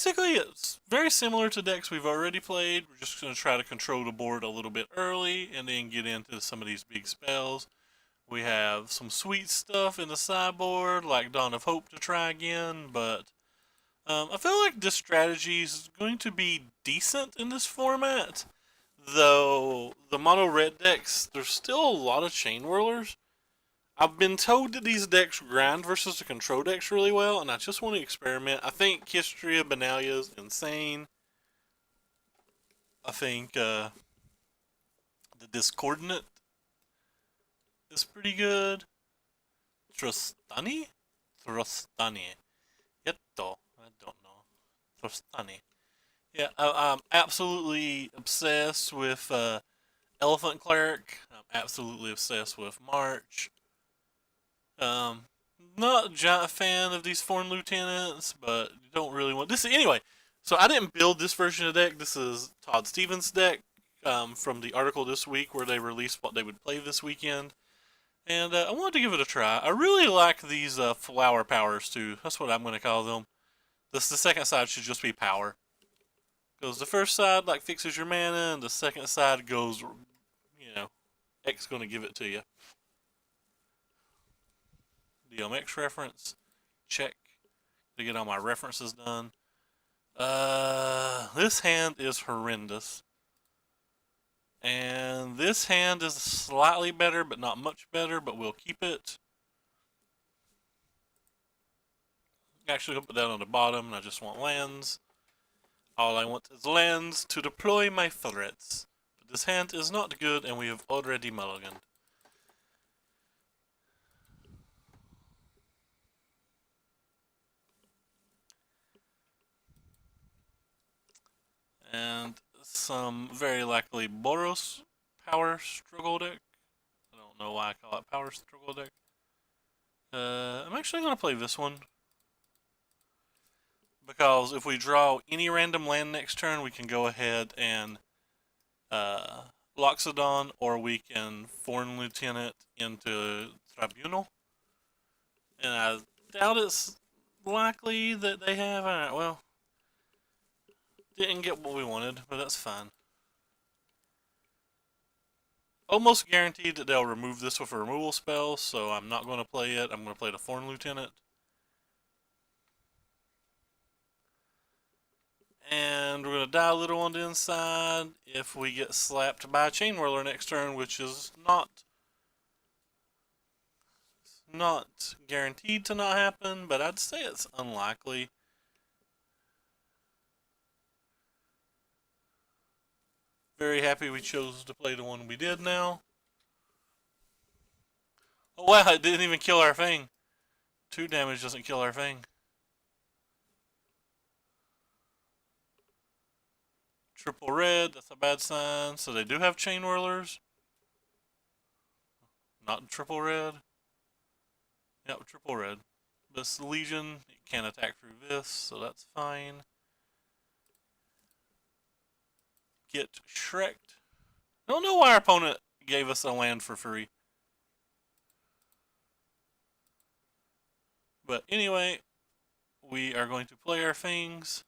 basically, it's very similar to decks we've already played. We're just going to try to control the board a little bit early and then get into some of these big spells. We have some sweet stuff in the sideboard, like Dawn of Hope to try again, but I feel like this strategy is going to be decent in this format. Though the mono red decks, there's still a lot of chain whirlers. I've been told that these decks grind versus the control decks really well, and I just want to experiment. I think History of Benalia is insane. I think the Discordant is pretty good. Trostani? Trostani. Yetto. I don't know. Trostani. Yeah, I'm absolutely obsessed with Elephant Cleric. I'm absolutely obsessed with March. Um, Not a giant fan of these foreign lieutenants, but you don't really want this. Anyway, so I didn't build this version of the deck. This is Todd Stevens' deck from the article this week where they released what they would play this weekend. And I wanted to give it a try. I really like these flower powers too. That's what I'm going to call them. The second side should just be power. Because the first side like fixes your mana, and the second side goes, X going to give it to you. DMX reference, check. To get all my references done. This hand is horrendous. And this hand is slightly better, but not much better, but we'll keep it. Actually, I'll put that on the bottom, and I just want lands. All I want is lands to deploy my threats. But this hand is not good, and we have already mulliganed. And some very likely Boros power struggle deck. I don't know why I call it power struggle deck. I'm actually going to play this one. Because if we draw any random land next turn, we can go ahead and Loxodon, or we can Foreign Lieutenant into Tribunal. And I doubt it's likely that they have. Alright, well, didn't get what we wanted, but that's fine. Almost guaranteed that they'll remove this with a removal spell, so I'm not going to play it. I'm going to play the Foreign Lieutenant. And we're going to die a little on the inside if we get slapped by a Chain Whirler next turn, which is not guaranteed to not happen, but I'd say it's unlikely. Very happy we chose to play the one we did now. Oh wow, it didn't even kill our thing. 2 damage doesn't kill our thing. Triple red, that's a bad sign. So they do have Chain Whirlers. Not triple red. Yep, triple red. This Legion, it can't attack through this, so that's fine. Get Shrek'd. I don't know why our opponent gave us a land for free. But anyway, we are going to play our things.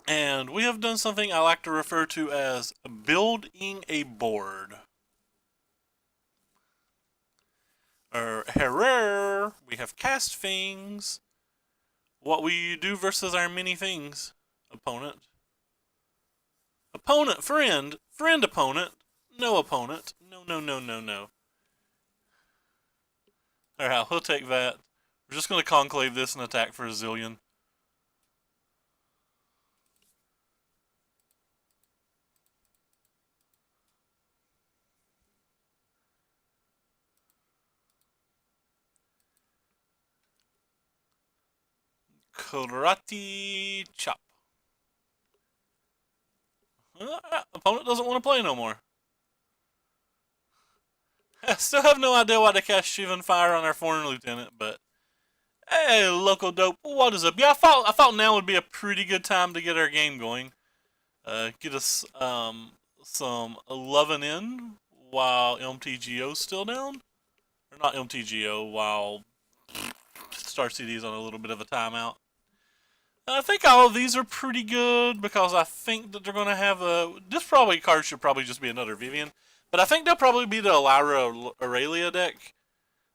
And we have done something I like to refer to as building a board. We have cast things. What will you do versus our many things, opponent? Opponent, friend, friend, opponent, no opponent, no, no, no, no, no. Alright, he'll take that. We're just going to conclave this and attack for a zillion. Karate chop. Opponent doesn't want to play no more. I still have no idea why they cast Shivan Fire on our Foreign Lieutenant, but hey, Loco Dope, what is up? Yeah, I thought now would be a pretty good time to get our game going. Get us some 11 in while MTGO's still down. or not MTGO, while Star CD's on a little bit of a timeout. I think all of these are pretty good because I think that they're going to have a. This probably card should probably just be another Vivian, but I think they'll probably be the Lyra Aurelia deck.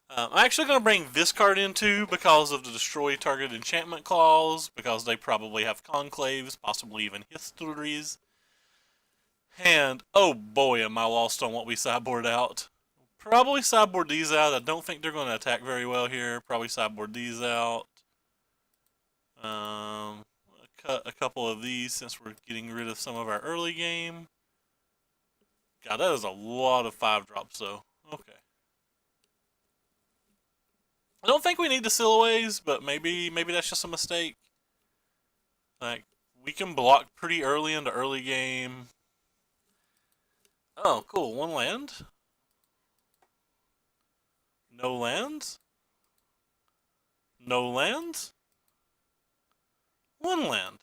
I'm actually going to bring this card in too because of the destroy target enchantment clause, because they probably have conclaves, possibly even histories. And oh boy, am I lost on what we sideboard out. Probably sideboard these out. I don't think they're going to attack very well here. Probably sideboard these out. Cut a couple of these since we're getting rid of some of our early game. God, that is a lot of 5-drops though. Okay. I don't think we need the Sillaways, but maybe that's just a mistake. Like, we can block pretty early into early game. Oh, cool. 1 land? No lands? No lands? 1 land.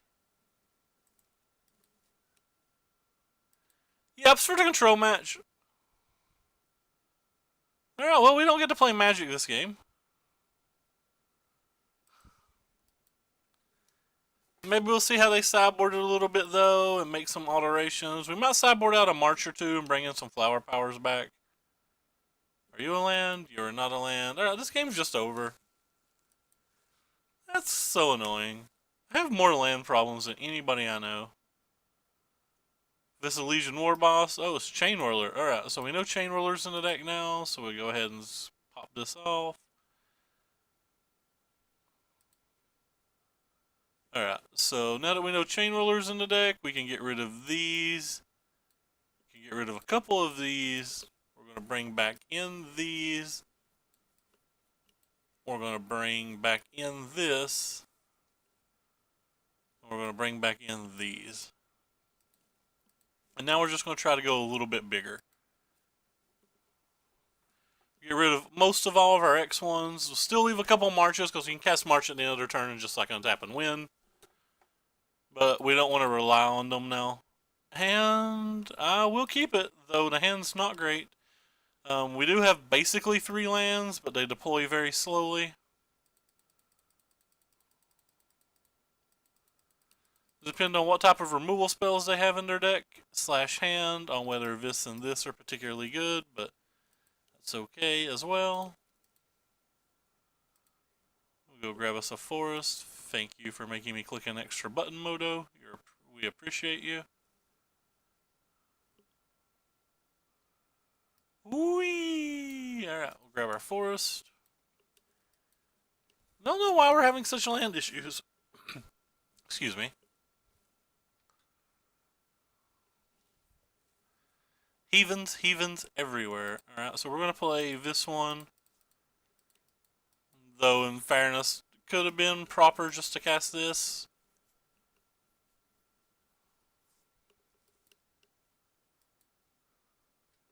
Yep, for the control match. Alright, well, we don't get to play Magic this game. Maybe we'll see how they sideboard it a little bit, though, and make some alterations. We might sideboard out a March or two and bring in some Flower Powers back. Are you a land? You're not a land. Alright, this game's just over. That's so annoying. I have more land problems than anybody I know. This is Legion War Boss. Oh, it's Chain Whirler. Alright, so we know Chain Whirler's in the deck now, so we go ahead and pop this off. Alright, so now that we know Chain Whirler's in the deck, we can get rid of these. We can get rid of a couple of these. We're going to bring back in these. We're going to bring back in this. We're going to bring back in these. And now we're just going to try to go a little bit bigger. Get rid of most of all of our X1s. We'll still leave a couple Marches because we can cast March at the end of their turn and just like untap and win. But we don't want to rely on them now. And I will keep it, though the hand's not great. We do have basically 3 lands, but they deploy very slowly. Depend on what type of removal spells they have in their deck / hand on whether this and this are particularly good, but that's okay as well. We'll go grab us a forest. Thank you for making me click an extra button, Moto. We appreciate you. Whee! Alright, we'll grab our forest. Don't know why we're having such land issues. Excuse me. Heathens everywhere. Alright, so we're going to play this one. Though, in fairness, it could have been proper just to cast this.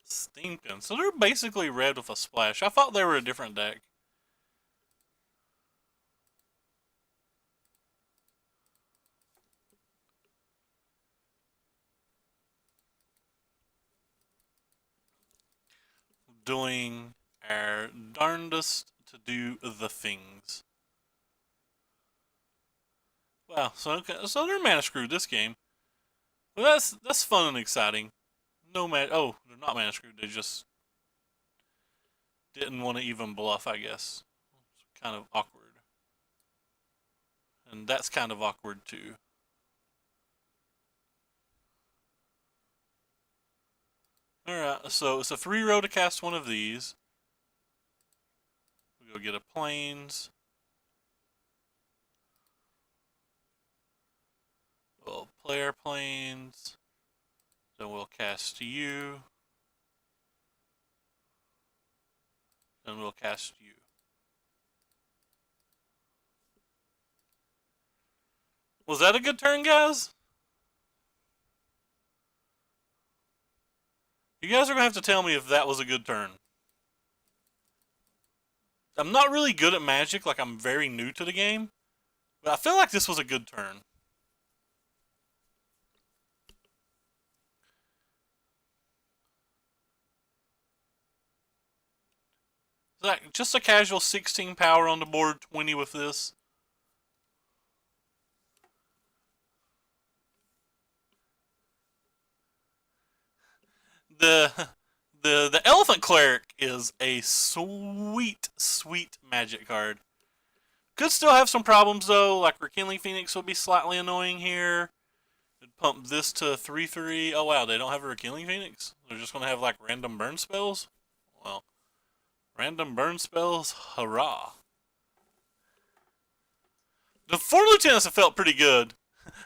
Steampin. So they're basically red with a splash. I thought they were a different deck. Doing our darndest to do the things. Wow, so they're mana screwed this game. Well, that's fun and exciting. No man. Oh, they're not mana screwed. They just didn't want to even bluff, I guess. It's kind of awkward. And that's kind of awkward too. Alright, so it's a 3-row to cast one of these. We'll go get a plains. We'll play our plains. Then we'll cast you. Then we'll cast you. Was that a good turn, guys? You guys are going to have to tell me if that was a good turn. I'm not really good at Magic, like I'm very new to the game. But I feel like this was a good turn. Like, just a casual 16 power on the board, 20 with this. The Elephant Cleric is a sweet, sweet magic card. Could still have some problems though, like Rekindling Phoenix would be slightly annoying here. It'd pump this to 3/3. Oh wow, they don't have a Rekindling Phoenix? They're just gonna have like random burn spells? Well, random burn spells, hurrah. The 4 lieutenants have felt pretty good.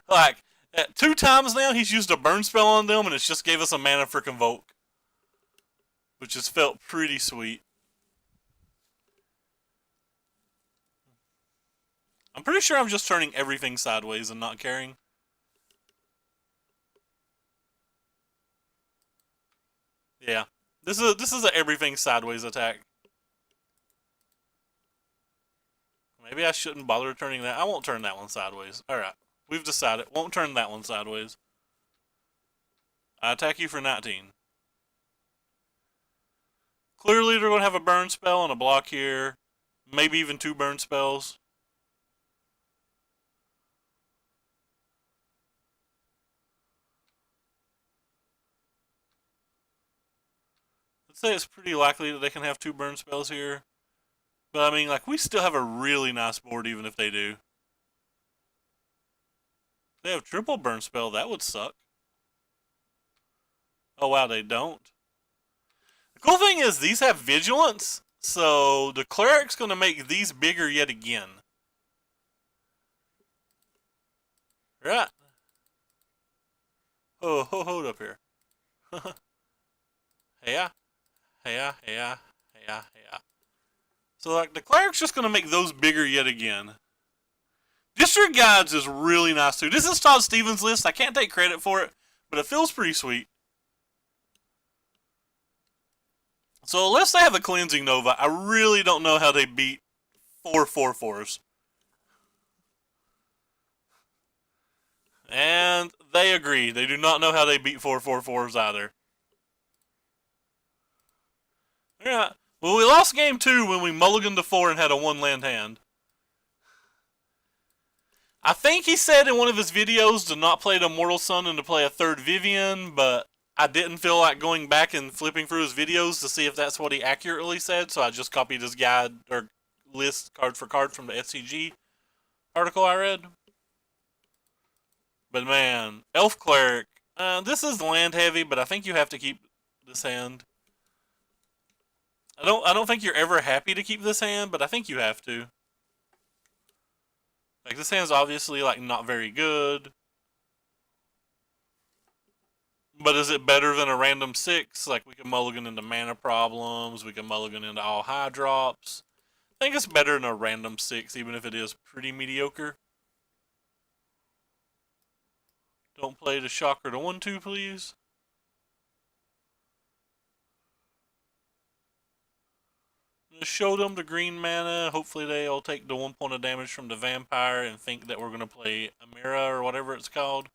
Like, at 2 times now, he's used a burn spell on them, and it's just gave us a mana for Convoke. Which has felt pretty sweet. I'm pretty sure I'm just turning everything sideways and not caring. Yeah. This is an everything sideways attack. Maybe I shouldn't bother turning that. I won't turn that one sideways. Alright. We've decided. Won't turn that one sideways. I attack you for 19. Clearly they're going to have a burn spell and a block here. Maybe even 2 burn spells. Let's say it's pretty likely that they can have 2 burn spells here. But I mean, like, we still have a really nice board even if they do. If they have triple burn spell, that would suck. Oh wow, they don't. The cool thing is these have vigilance, so the cleric's going to make these bigger yet again. Right. Oh, hold up here. Yeah. Yeah. So like the cleric's just going to make those bigger yet again. District Guides is really nice too. This is Todd Stevens' list. I can't take credit for it, but it feels pretty sweet. So unless they have a Cleansing Nova, I really don't know how they beat 4 4/4s. And they agree. They do not know how they beat 4 4/4s either. Yeah. Well, we lost game 2 when we mulliganed to 4 and had a 1 land hand. I think he said in one of his videos to not play the Mortal Sun and to play a 3rd Vivian, but I didn't feel like going back and flipping through his videos to see if that's what he accurately said, so I just copied his guide or list card for card from the SCG article I read. But man, Elf Cleric, this is land heavy, but I think you have to keep this hand. I don't think you're ever happy to keep this hand, but I think you have to. Like, this hand's obviously like not very good. But is it better than a random 6? Like, we can mulligan into mana problems, we can mulligan into all high drops. I think it's better than a random 6, even if it is pretty mediocre. Don't play the Shocker to 1/2, please. Just show them the green mana. Hopefully they'll take the 1 point of damage from the vampire and think that we're going to play Amira or whatever it's called.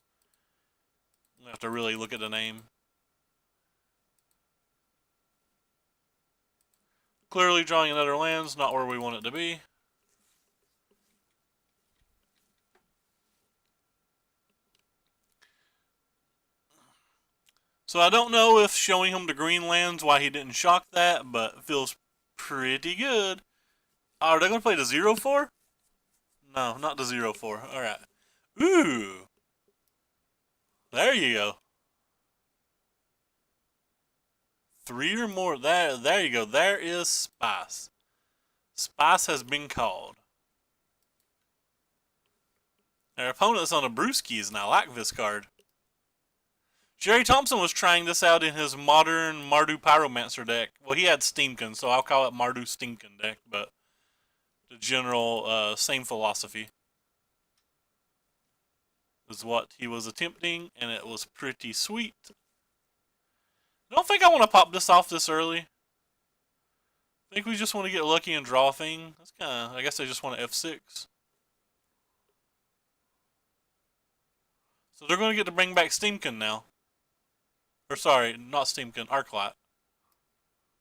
I have to really look at the name. Clearly drawing another land's not where we want it to be. So I don't know if showing him the green lands why he didn't shock that, but it feels pretty good. Are they going to play the 0/4? No, not the 0/4. Alright. Ooh. There you go. 3 or more. There you go. There is Spice. Spice has been called. Their opponent's on a Brewskis, and I like this card. Jerry Thompson was trying this out in his modern Mardu Pyromancer deck. Well, he had Steamkin, so I'll call it Mardu Steamkin deck, but the general same philosophy is what he was attempting, and it was pretty sweet. I don't think I want to pop this off this early. I think we just want to get lucky and draw a thing. That's kind of, I guess I just want to F6. So they're going to get to bring back Steamkin now. Or sorry, not Steamkin, Arclight.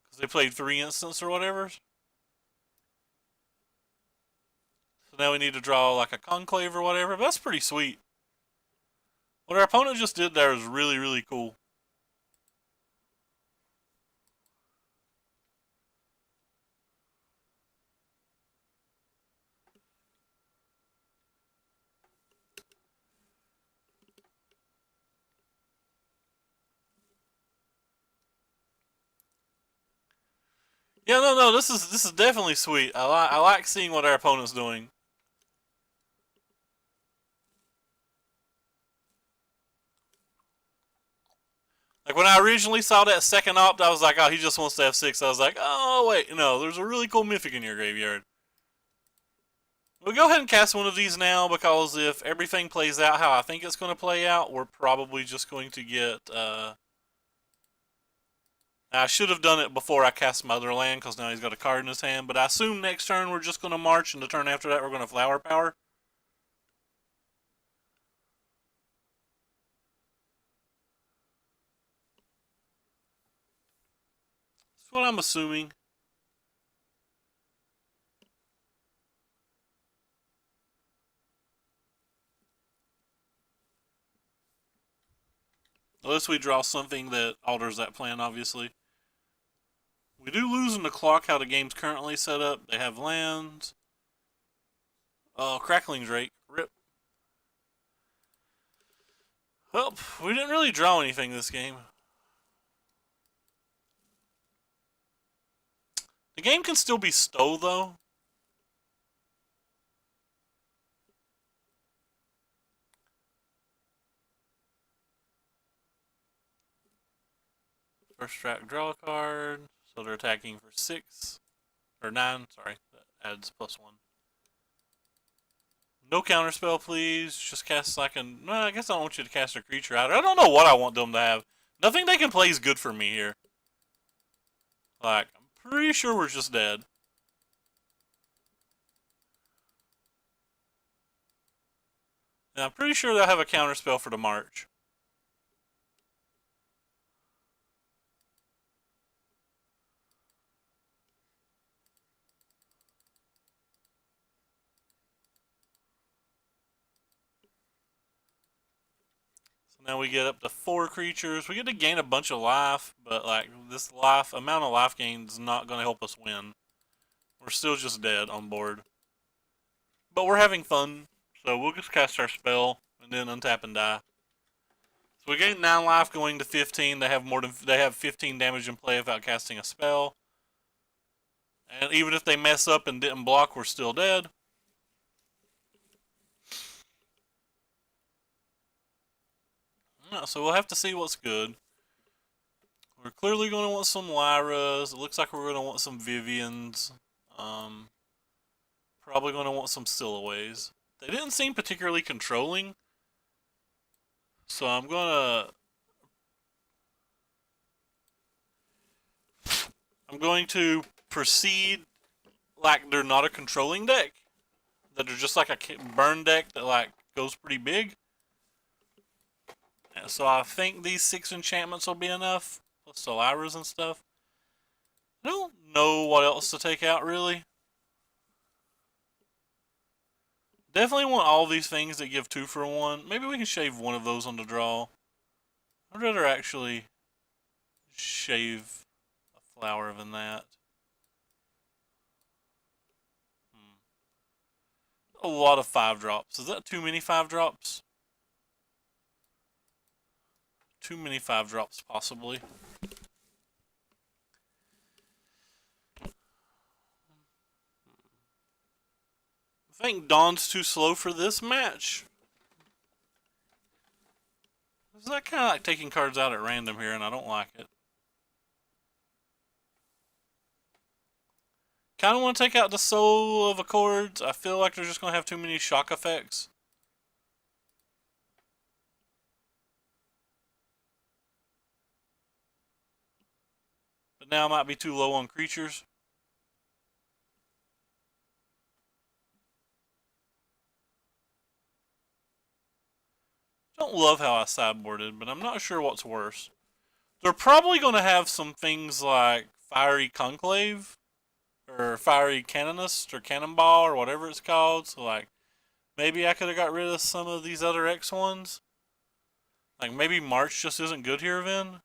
Because they played 3 instants or whatever. So now we need to draw like a conclave or whatever. But that's pretty sweet. What our opponent just did there is really, really cool. Yeah, no, this is definitely sweet. I like seeing what our opponent's doing. Like when I originally saw that second opt, I was like, oh, he just wants to have 6. I was like, oh wait, no, there's a really cool mythic in your graveyard. We'll go ahead and cast one of these now because if everything plays out how I think it's going to play out, we're probably just going to get. I should have done it before I cast my other land because now he's got a card in his hand. But I assume next turn we're just going to march, and the turn after that we're going to flower power. That's what I'm assuming. Unless we draw something that alters that plan, obviously. We do lose in the clock how the game's currently set up. They have lands. Crackling Drake. Rip. Well, we didn't really draw anything this game. The game can still be stole, though. First strike, draw a card. So they're attacking for 6. Or 9, sorry. That adds +1. No counterspell, please. Just cast like a... Well, I guess I don't want you to cast a creature out. I don't know what I want them to have. Nothing they can play is good for me here. Like, I'm pretty sure we're just dead. And I'm pretty sure they'll have a counterspell for the March. Now we get up to 4 creatures. We get to gain a bunch of life, but like this amount of life gain is not going to help us win. We're still just dead on board. But we're having fun, so we'll just cast our spell and then untap and die. So we gain 9 life going to 15. They have 15 damage in play without casting a spell. And even if they mess up and didn't block, we're still dead. So we'll have to see what's good. We're clearly going to want some Lyras. It looks like we're going to want some Vivians. Probably going to want some Sillaways. They didn't seem particularly controlling. So I'm going to proceed like they're not a controlling deck. That they're just like a burn deck that like goes pretty big. So I think these 6 enchantments will be enough, plus the Lyras and stuff. I don't know what else to take out, really. Definitely want all these things that give 2 for 1. Maybe we can shave one of those on the draw. I'd rather actually shave a flower than that. A lot of 5-drops. Is that too many 5-drops? Too many 5-drops, possibly. I think Dawn's too slow for this match. Is that kind of like taking cards out at random here, and I don't like it. Kind of want to take out the Soul of Accords. I feel like they're just going to have too many shock effects. But now I might be too low on creatures. Don't love how I sideboarded, but I'm not sure what's worse. They're probably going to have some things like Fiery Conclave, or fiery canonist or cannonball or whatever it's called. So like maybe I could have got rid of some of these other X ones. Like maybe March just isn't good here, Vin.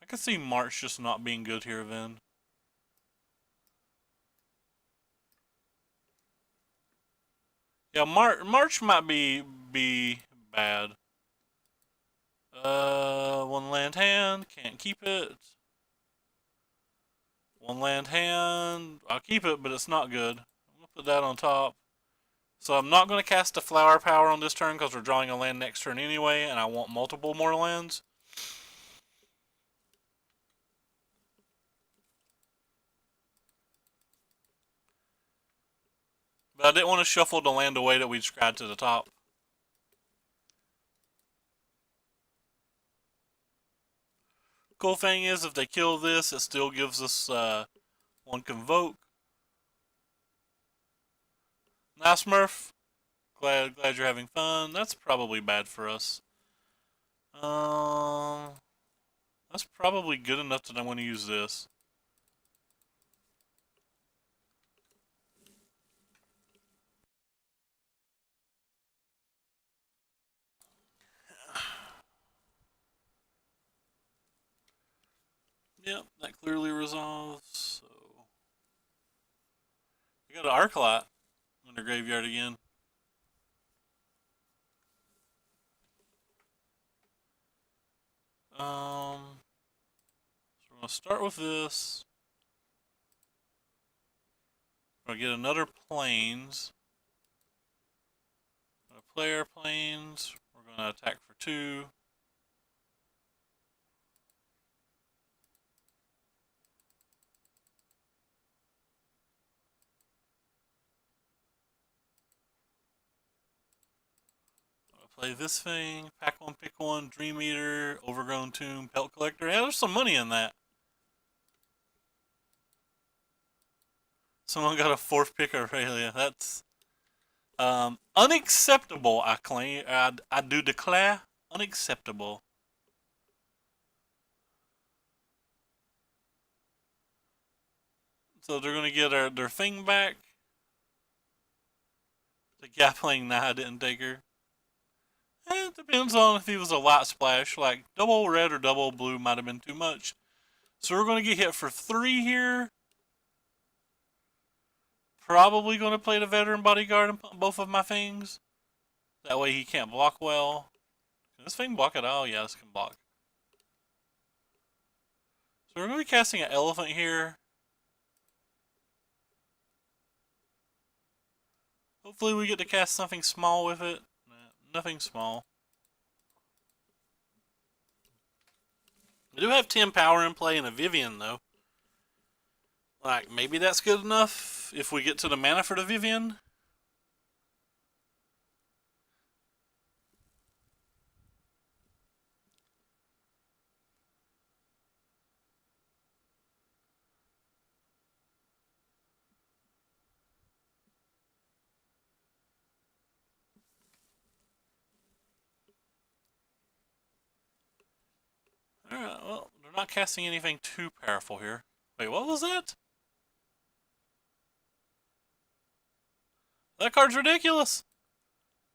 I could see March just not being good here, Vin. Yeah, March might be bad. One land hand, can't keep it. One land hand, I'll keep it, but it's not good. I'm gonna put that on top. So I'm not gonna cast a flower power on this turn because we're drawing a land next turn anyway, and I want multiple more lands. But I didn't want to shuffle the land away that we described to the top. Cool thing is, if they kill this, it still gives us one Convoke. Nice, Murph. Glad you're having fun. That's probably bad for us. That's probably good enough that I want to use this. Yep, that clearly resolves. So we got an Arclight in the graveyard again. So we're gonna start with this. We're gonna get another planes. Gonna play our planes. We're gonna attack for 2. Play this thing, pack one, pick one, Dream Eater, Overgrown Tomb, Pelt Collector. Yeah, there's some money in that. Someone got a 4th pick Aurelia. That's unacceptable. I claim. I do declare unacceptable. So they're gonna get their thing back. The guy playing Nah didn't take her. It depends on if he was a light splash. Like double red or double blue might have been too much. So we're gonna get hit for 3 here. Probably gonna play the veteran bodyguard and put both of my things. That way he can't block well. Can this thing block at all? Yeah, this can block. So we're gonna be casting an elephant here. Hopefully we get to cast something small with it. Nothing small. We do have 10 power in play and a Vivian, though. Like, maybe that's good enough if we get to the mana for the Vivian. Alright, well, they're not casting anything too powerful here. Wait, what was that? That card's ridiculous!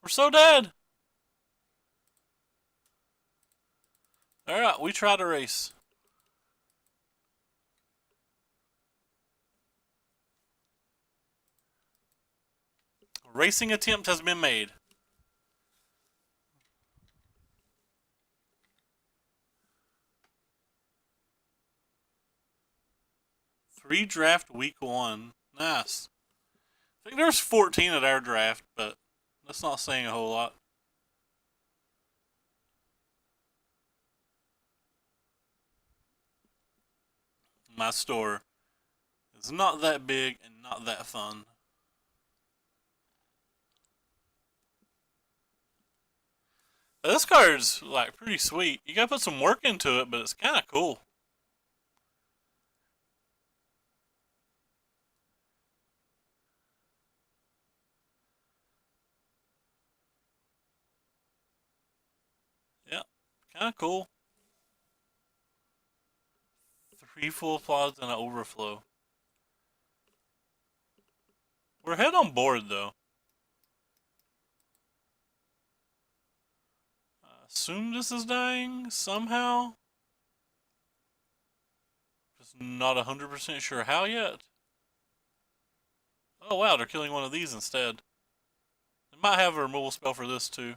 We're so dead! Alright, we tried to race. Racing attempt has been made. Three draft week 1. Nice. I think there's 14 at our draft, but that's not saying a whole lot. My store is not that big and not that fun. This card's like pretty sweet. You gotta put some work into it, but it's kind of cool. Yeah, kind of cool. Pre-full plots and an overflow. We're head on board though. Assume this is dying somehow. Just not 100% sure how yet. Oh wow, they're killing one of these instead. They might have a removal spell for this too.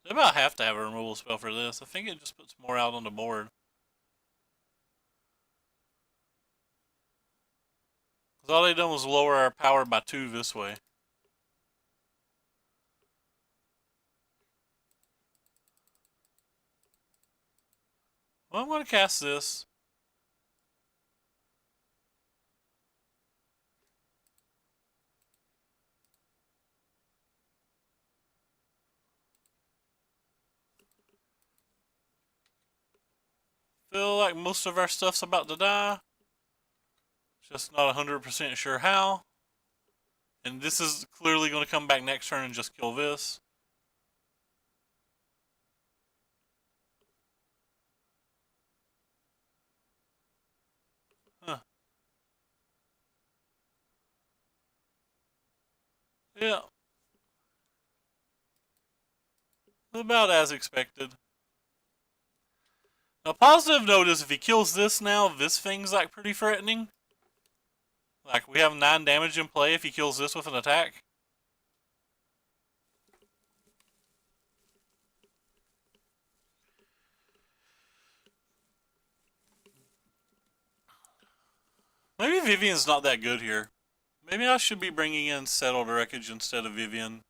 They might have to have a removal spell for this. I think it just puts more out on the board. Because all they done was lower our power by 2 this way. Well, I'm going to cast this. Feel like most of our stuff's about to die. Just not 100% sure how. And this is clearly going to come back next turn and just kill this. Huh. Yeah. About as expected. A positive note is if he kills this now, this thing's like pretty threatening. Like we have 9 damage in play if he kills this with an attack. Maybe Vivian's not that good here. Maybe I should be bringing in Settled Wreckage instead of Vivian.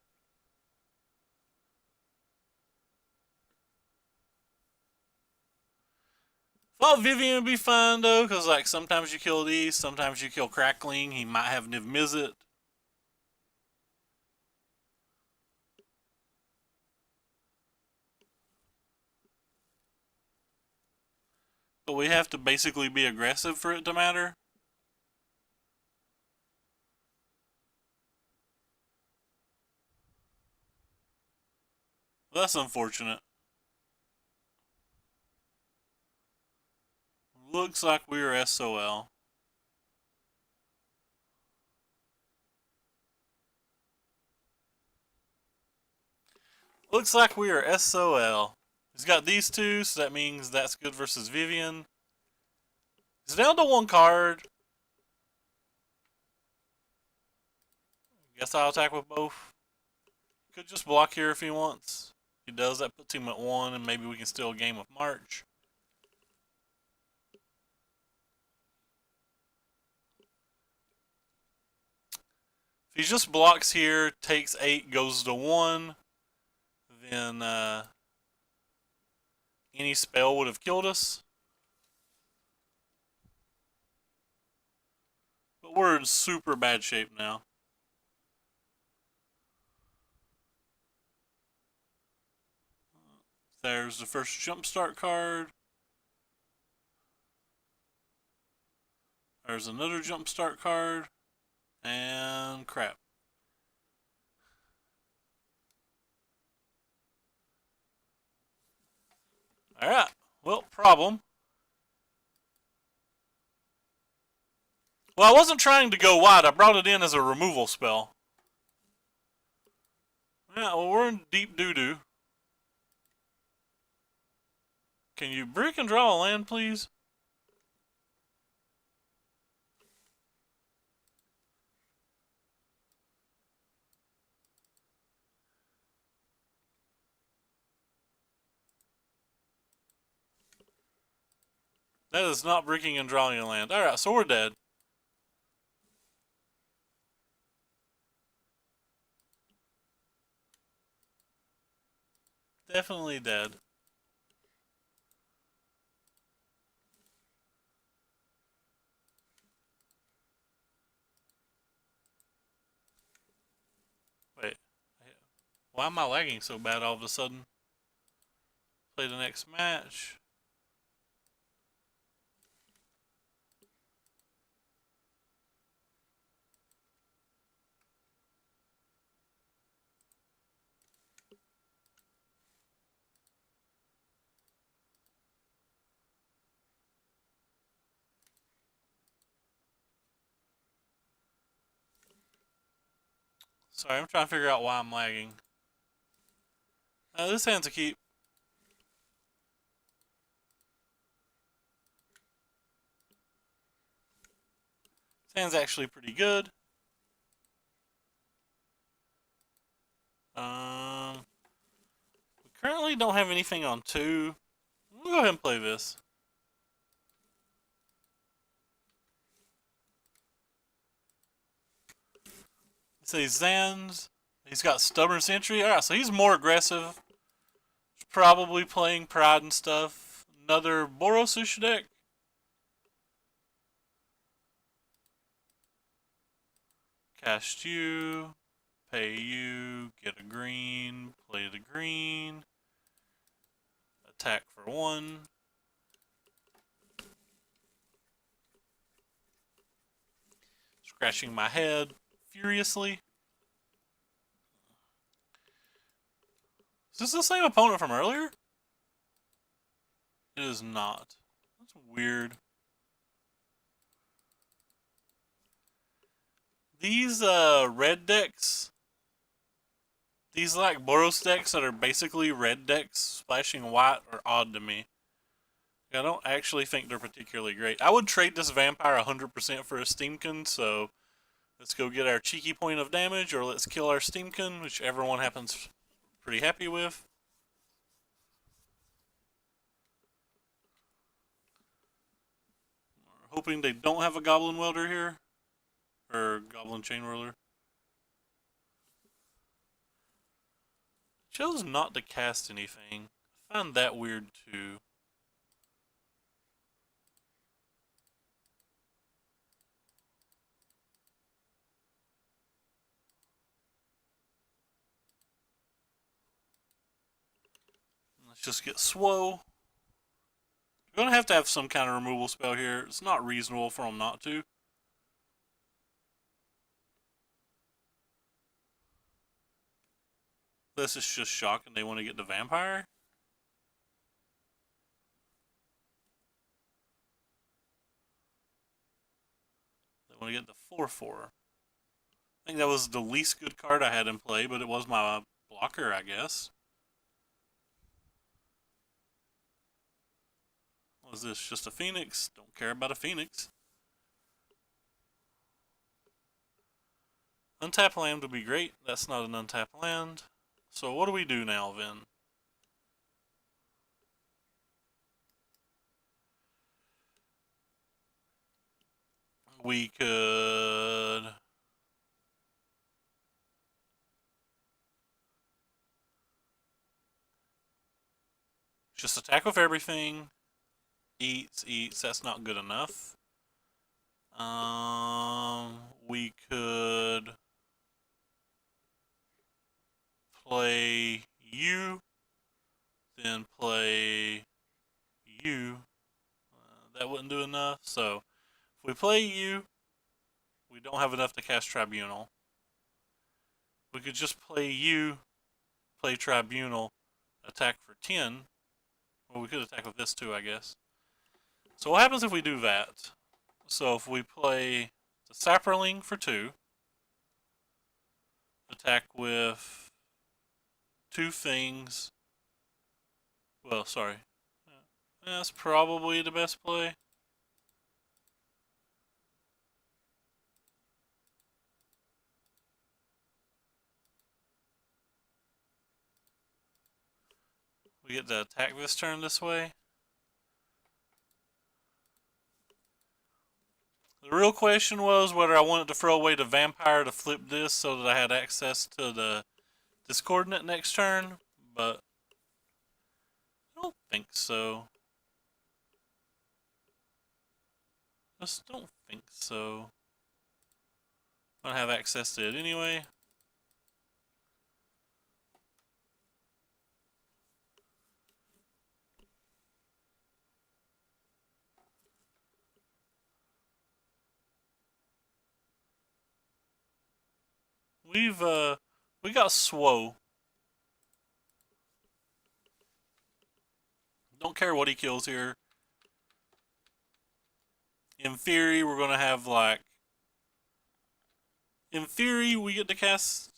Thought Vivian would be fine though, because like sometimes you kill these, sometimes you kill Crackling. He might have Niv Mizzet. But we have to basically be aggressive for it to matter. Well, that's unfortunate. Looks like we're SOL. Looks like we are SOL. He's got these 2, so that means that's good versus Vivian. He's down to 1 card. Guess I'll attack with both. Could just block here if he wants. If he does, that puts him at 1, and maybe we can steal a game with March. If he just blocks here, takes 8, goes to 1, then any spell would have killed us. But we're in super bad shape now. There's the first Jumpstart card. There's another Jumpstart card. And crap. Alright. Well, problem. Well, I wasn't trying to go wide. I brought it in as a removal spell. Yeah, well, we're in deep doo-doo. Can you brick and draw a land, please? That is not bricking and drawing a land. Alright, so we're dead. Definitely dead. Wait. Why am I lagging so bad all of a sudden? Play the next match. Sorry, I'm trying to figure out why I'm lagging. This hand's a keep. This hand's actually pretty good. We currently don't have anything on 2. We'll go ahead and play this. So he's Zan's. He's got Stubborn Sentry. Alright, so he's more aggressive. He's probably playing Pride and stuff. Another Borosish deck. Cast you. Pay you. Get a green. Play the green. Attack for 1. Scratching my head furiously. Is this the same opponent from earlier? It is not. That's weird. These red decks, these like Boros decks that are basically red decks splashing white are odd to me. I don't actually think they're particularly great. I would trade this vampire 100% for a Steamkin, so let's go get our cheeky point of damage, or let's kill our Steamkin, which everyone happens pretty happy with. We're hoping they don't have a Goblin Welder here, or Goblin Chain Whirler. Chose not to cast anything. I find that weird too. Let's just get Swow. We're going to have some kind of removal spell here. It's not reasonable for them not to. This is just shocking. They want to get the vampire. They want to get the 4/4. I think that was the least good card I had in play, but it was my blocker, I guess. Was this just a Phoenix? Don't care about a Phoenix. Untap land would be great. That's not an untap land. So what do we do now then? We could just attack with everything. Eats. That's not good enough. We could play you, then play you. That wouldn't do enough. So if we play you, we don't have enough to cast Tribunal. We could just play you, play Tribunal, attack for 10. Well, we could attack with this too, I guess. So what happens if we do that? So if we play the Saproling for 2, attack with 2 things. Well, sorry. That's probably the best play. We get to attack this turn this way. The real question was whether I wanted to throw away the vampire to flip this so that I had access to the discordant next turn, but I don't think so. Just don't think so. I don't have access to it anyway. We got Swow. Don't care what he kills here. In theory, we're gonna have like. In theory, we get to cast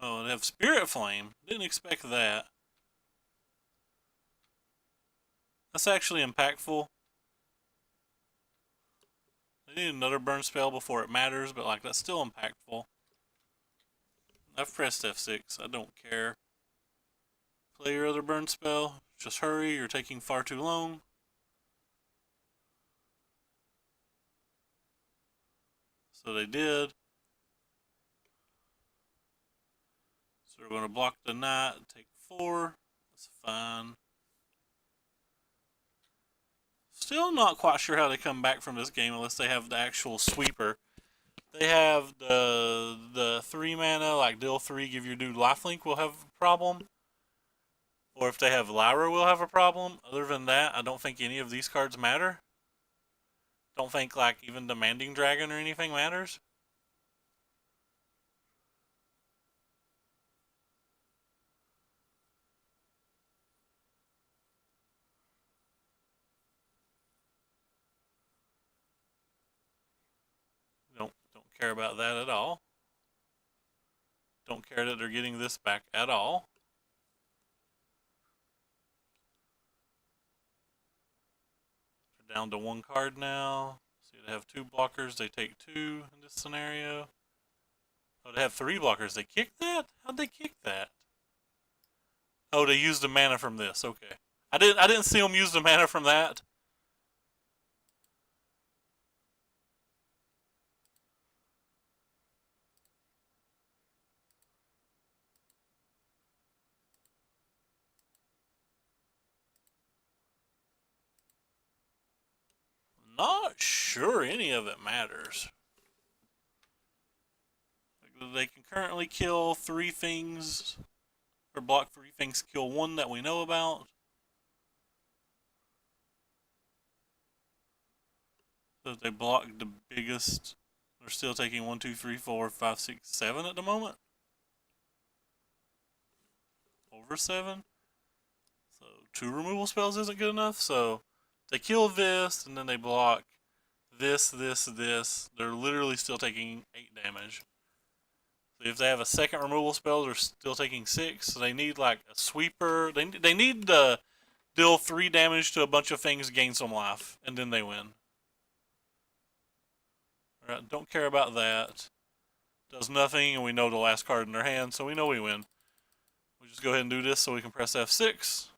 Oh, they have Spirit Flame. Didn't expect that. That's actually impactful. They need another burn spell before it matters, but like that's still impactful. I've pressed F6. I don't care. Play your other burn spell. Just hurry. You're taking far too long. So they did. So we're going to block the knight and take 4. That's fine. Still not quite sure how they come back from this game unless they have the actual sweeper. They have the 3 mana, like deal 3, give your dude lifelink will have a problem. Or if they have Lyra will have a problem. Other than that, I don't think any of these cards matter. Don't think like even Demanding Dragon or anything matters. Don't care about that at all. Don't care that they're getting this back at all. They're down to 1 card now. See, they have 2 blockers. They take 2 in this scenario. Oh, they have 3 blockers. They kicked that? How'd they kick that? Oh, they used the mana from this. Okay. I didn't see them use the mana from that. Not sure any of it matters. They can currently kill 3 things, or block 3 things, kill 1 that we know about. So if they block the biggest, they're still taking 1, 2, 3, 4, 5, 6, 7 at the moment. Over 7. So 2 removal spells isn't good enough. So they kill this, and then they block this, this. They're literally still taking 8 damage. So if they have a second removal spell, they're still taking 6. So they need like a sweeper. They need to deal 3 damage to a bunch of things, gain some life, and then they win. Alright, don't care about that. Does nothing, and we know the last card in their hand, so we know we win. We just go ahead and do this so we can press F6.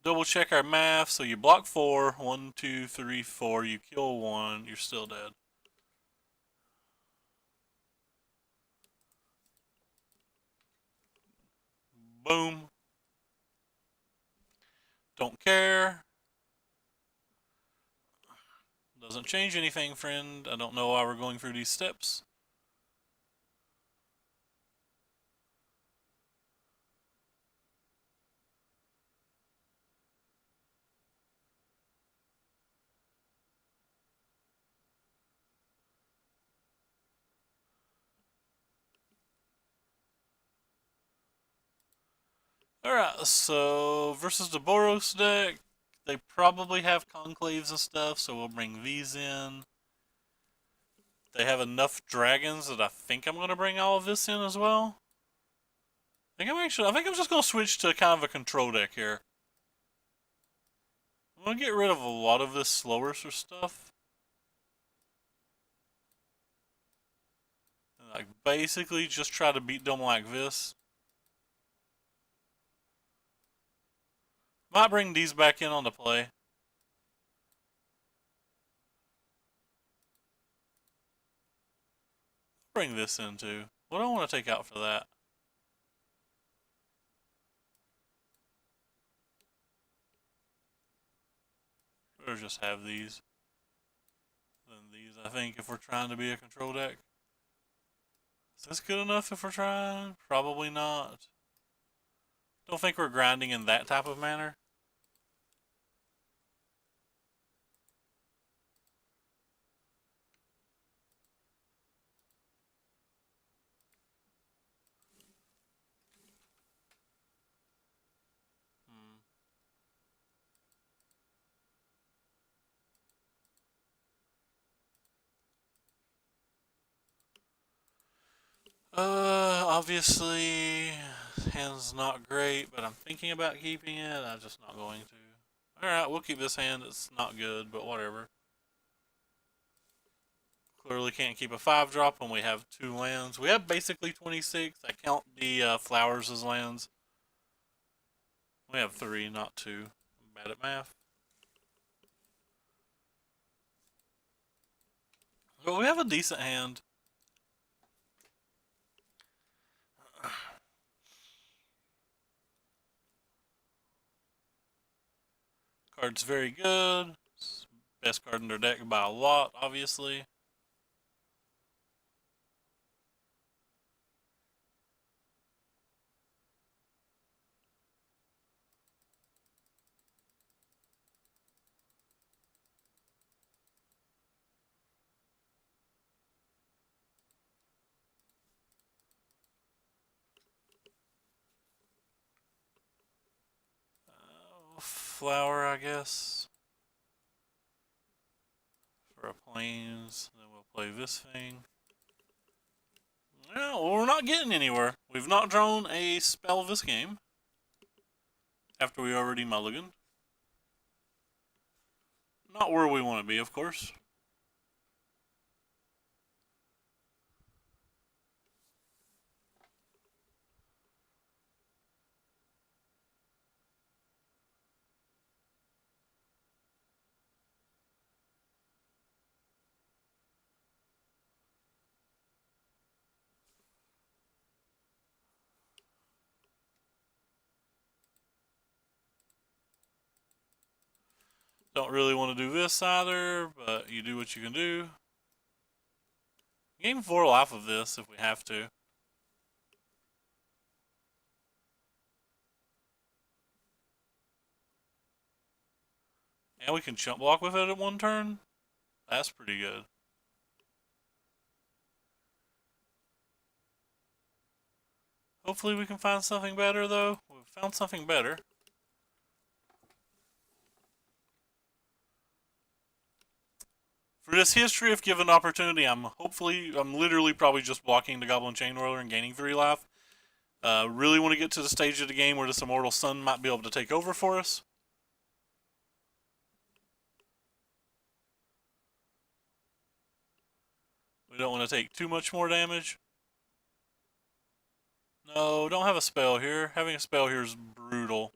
Double check our math. So you block 4. 1, 2, 3, 4. You kill 1. You're still dead. Boom. Don't care. Doesn't change anything, friend. I don't know why we're going through these steps. Alright, so versus the Boros deck, they probably have conclaves and stuff, so we'll bring these in. They have enough dragons that I think I'm going to bring all of this in as well. I think I'm just going to switch to kind of a control deck here. I'm going to get rid of a lot of this slower stuff. And like basically just try to beat them like this. Might bring these back in on the play. Bring this in too. What do I want to take out for that? Or just have these. Then these, I think, if we're trying to be a control deck. Is this good enough if we're trying? Probably not. Don't think we're grinding in that type of manner. Hmm. Obviously, hand's not great, but I'm thinking about keeping it. I'm just not going to. Alright, we'll keep this hand. It's not good, but whatever. Clearly can't keep a 5-drop when we have 2 lands. We have basically 26. I count the flowers as lands. We have 3, not 2. I'm bad at math. But we have a decent hand. Card's very good. It's best card in their deck by a lot, obviously. Flower, I guess. For a plains. Then we'll play this thing. Well, we're not getting anywhere. We've not drawn a spell this game. After we already mulliganed. Not where we want to be, of course. Don't really want to do this either, but you do what you can do. Gain 4 life of this if we have to. And we can chump block with it at 1 turn. That's pretty good. Hopefully we can find something better, though. We've found something better. For this history, if given opportunity, I'm literally probably just blocking the Goblin Chainwhirler and gaining 3 life. Really want to get to the stage of the game where this Immortal Sun might be able to take over for us. We don't want to take too much more damage. No, don't have a spell here. Having a spell here is brutal.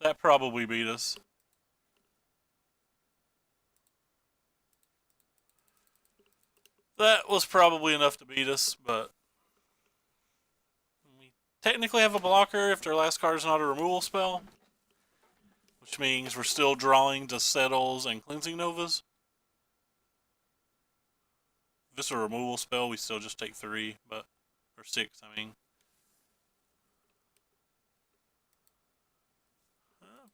That probably beat us. That was probably enough to beat us, but we technically have a blocker if their last card is not a removal spell, which means we're still drawing to Settles and Cleansing Novas. If it's a removal spell, we still just take 3, or 6, I mean.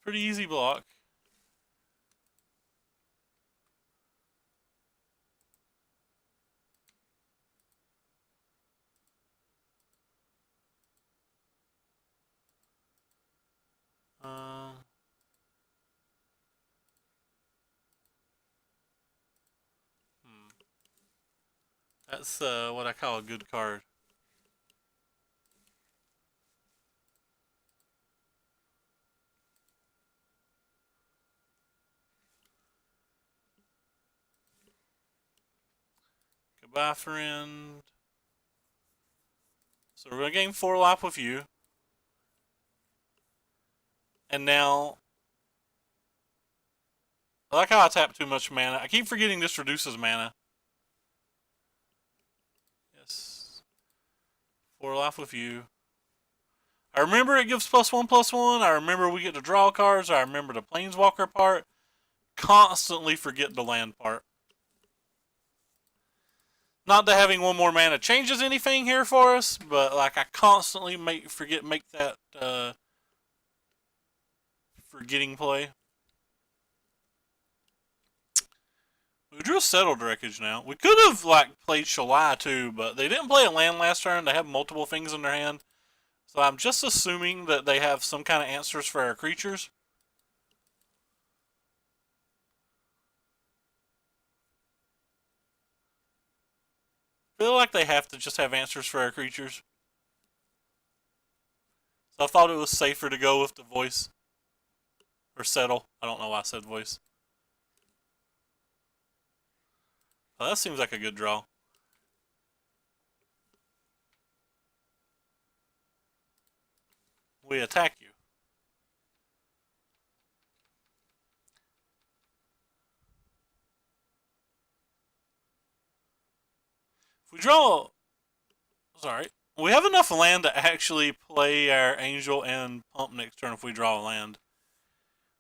Pretty easy block. Um, That's what I call a good card. Goodbye, friend. So we're going to gain 4 life with you. And now, I like how I tap too much mana. I keep forgetting this reduces mana. Yes. 4 life with you. I remember it gives +1/+1. I remember we get to draw cards. I remember the Planeswalker part. Constantly forget the land part. Not that having 1 more mana changes anything here for us, but like I constantly make that forgetting play. We drew a Settled Wreckage now. We could have like played Shalai too, but they didn't play a land last turn. They have multiple things in their hand. So I'm just assuming that they have some kind of answers for our creatures. feel like they have to just have answers for our creatures. So I thought it was safer to go with the voice. Or settle. I don't know why I said voice. Oh, that seems like a good draw. We attack you. If we draw... Sorry. We have enough land to actually play our Angel and Pump next turn if we draw a land.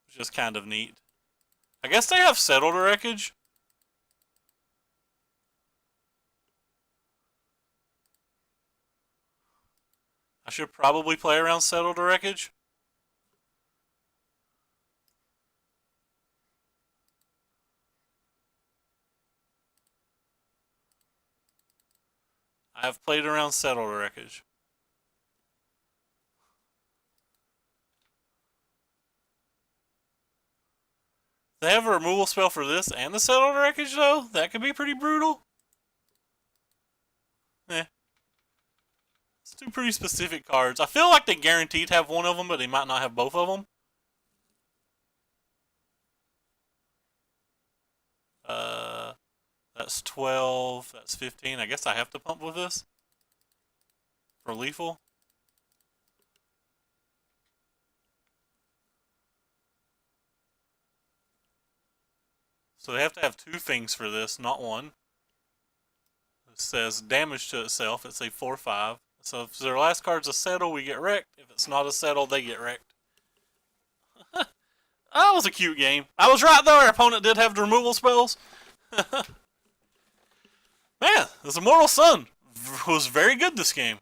Which is kind of neat. I guess they have Settle to Wreckage. I should probably play around Settle to Wreckage. I have played around Settle to Wreckage. They have a removal spell for this and the Settle to Wreckage, though? That could be pretty brutal. Eh. It's two pretty specific cards. I feel like they guaranteed have one of them, but they might not have both of them. That's 12. That's 15. I guess I have to pump with this for lethal. So they have to have two things for this, not one. It says damage to itself. It's a 4/5. So if their last card's a settle, we get wrecked. If it's not a settle, they get wrecked. That was a cute game. I was right though. Our opponent did have the removal spells. Man, this Immortal Sun was very good this game.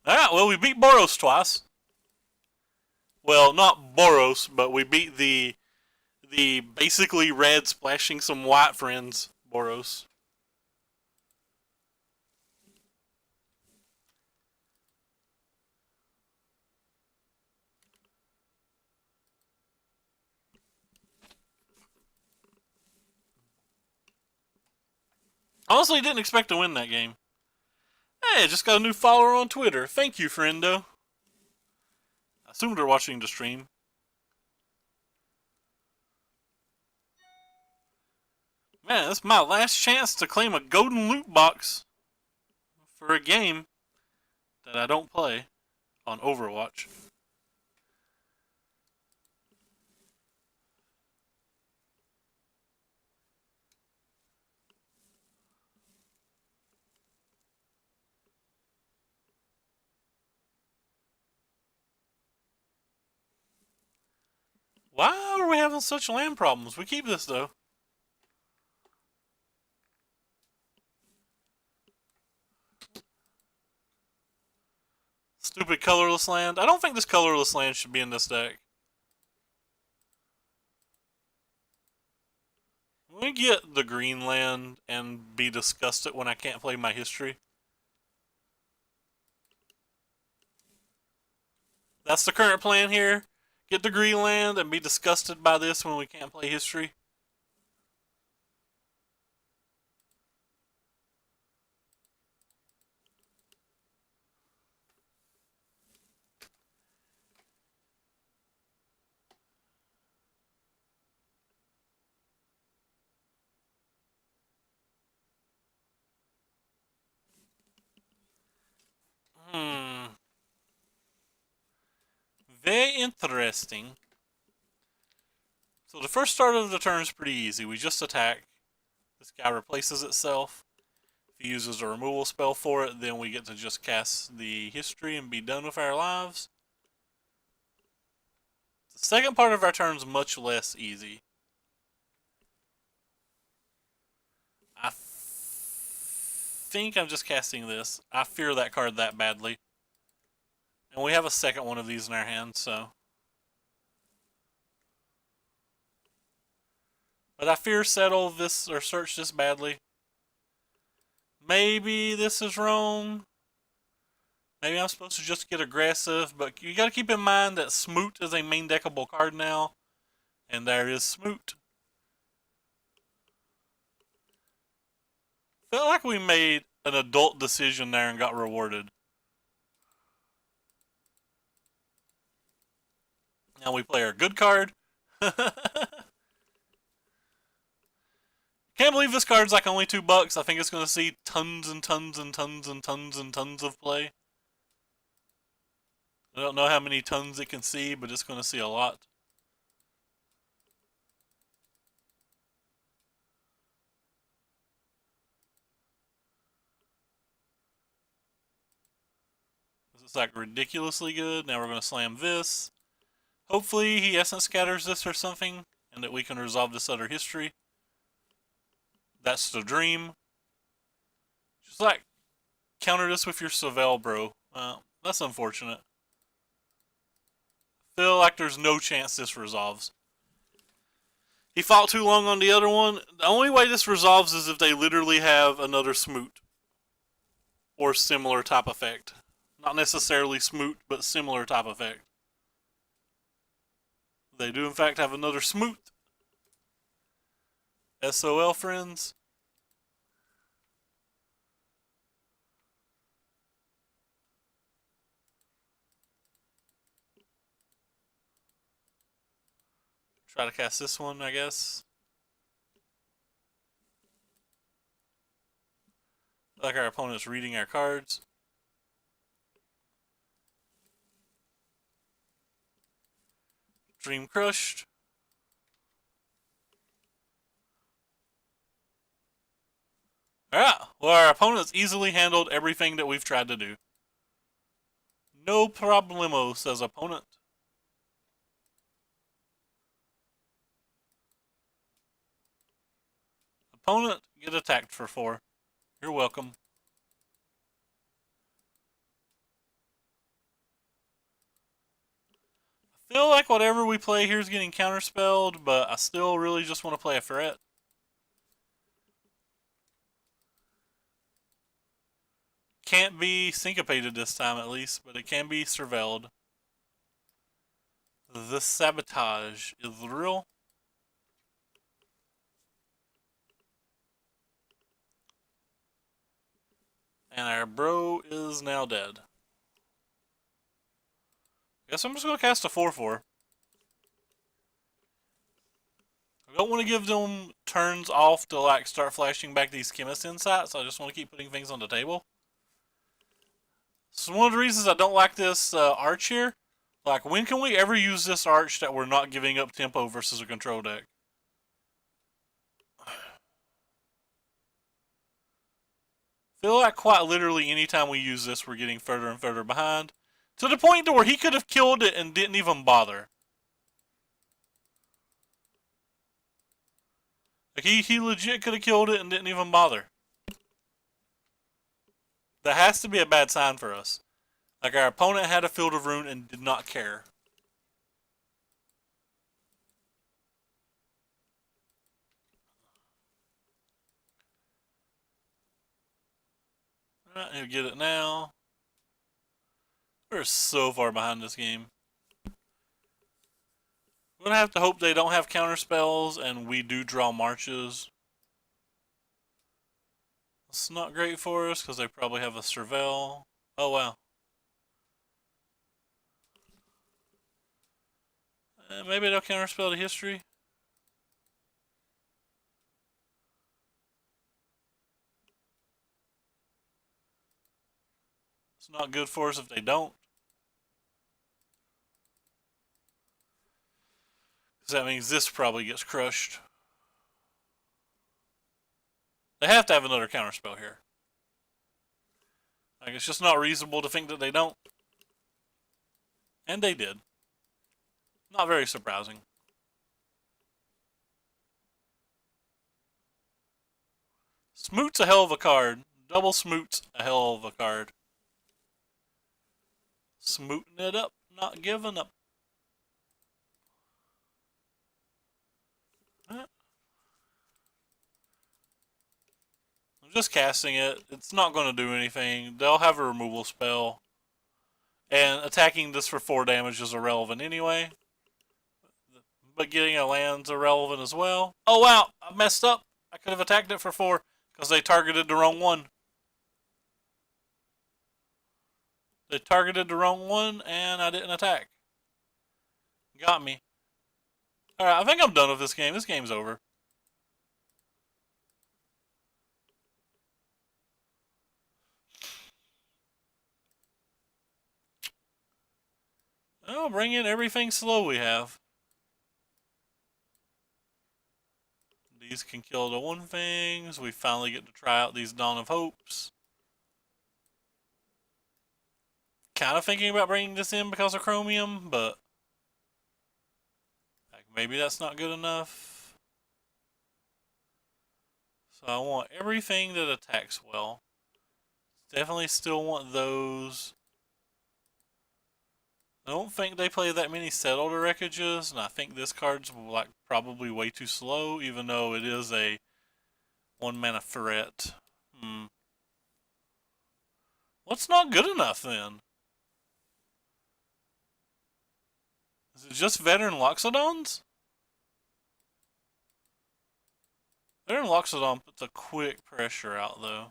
Alright, well, we beat Boros twice. Well, not Boros, but we beat the basically red splashing some white friends Boros. Honestly, didn't expect to win that game. Hey, just got a new follower on Twitter. Thank you, friendo. I assumed they're watching the stream. Man, this is my last chance to claim a golden loot box for a game that I don't play on Overwatch. Why are we having such land problems? We keep this though. Stupid colorless land. I don't think this colorless land should be in this deck. Let me get the green land and be disgusted when I can't play my history. That's the current plan here. Get the green land and be disgusted by this when we can't play history. Very interesting. So the first start of the turn is pretty easy. We just attack. This guy replaces itself. If he uses a removal spell for it, then we get to just cast the history and be done with our lives. The second part of our turn is much less easy. I think I'm just casting this. I fear that card that badly. And we have a second one of these in our hand, so. But I fear settle this or search this badly. Maybe this is wrong. Maybe I'm supposed to just get aggressive, but you gotta keep in mind that Smoot is a main deckable card now. And there is Smoot. Felt like we made an adult decision there and got rewarded. Now we play our good card. Can't believe this card's like only $2. I think it's going to see tons and tons and tons and tons and tons of play. I don't know how many tons it can see, but it's going to see a lot. This is like ridiculously good. Now we're going to slam this. Hopefully he essence scatters this or something, and that we can resolve this other history. That's the dream. Just like counter this with your Savell, bro. That's unfortunate. Feel like there's no chance this resolves. He fought too long on the other one. The only way this resolves is if they literally have another Smoot. Or similar type effect. Not necessarily Smoot, but similar type effect. They do in fact have another Smoot. SOL, friends. Try to cast this one, I guess. Like our opponent's reading our cards. Dream crushed. Alright, well our opponent's easily handled everything that we've tried to do. No problemo, says opponent. Opponent, get attacked for 4. You're welcome. I feel like whatever we play here is getting counterspelled, but I still really just want to play a threat. Can't be syncopated this time at least, but it can be surveilled. The sabotage is real. And our bro is now dead. Guess I'm just going to cast a 4/4. I don't want to give them turns off to like start flashing back these chemist insights. I just want to keep putting things on the table. So one of the reasons I don't like this arch here, like when can we ever use this arch that we're not giving up tempo versus a control deck? Feel like quite literally anytime we use this, we're getting further and further behind. To the point to where he could have killed it and didn't even bother. Like he legit could have killed it and didn't even bother. That has to be a bad sign for us. Like our opponent had a Field of Ruin and did not care. Alright, he'll get it now. We're so far behind this game. We're going to have to hope they don't have counter spells and we do draw marches. It's not great for us because they probably have a Surveil. Oh wow. Maybe they'll counterspell the history. It's not good for us if they don't. Because that means this probably gets crushed. They have to have another counterspell here. Like, it's just not reasonable to think that they don't. And they did. Not very surprising. Smoot's a hell of a card. Double Smoot's a hell of a card. Smooting it up, not giving up. I'm just casting it. It's not going to do anything. They'll have a removal spell. And attacking this for 4 damage is irrelevant anyway. But getting a land's irrelevant as well. Oh wow, I messed up. I could have attacked it for 4. Because they targeted the wrong one. They targeted the wrong one, and I didn't attack. Got me. Alright, I think I'm done with this game. This game's over. I'll bring in everything slow we have. These can kill the one things. We finally get to try out these Dawn of Hopes. Kind of thinking about bringing this in because of Chromium, but like, maybe that's not good enough. So I want everything that attacks well. Definitely still want those. I don't think they play that many Settle the Wreckages, and I think this card's like probably way too slow, even though it is a 1-mana threat. What's not good enough then? Is it just Veteran Loxodons? Veteran Loxodon puts a quick pressure out though.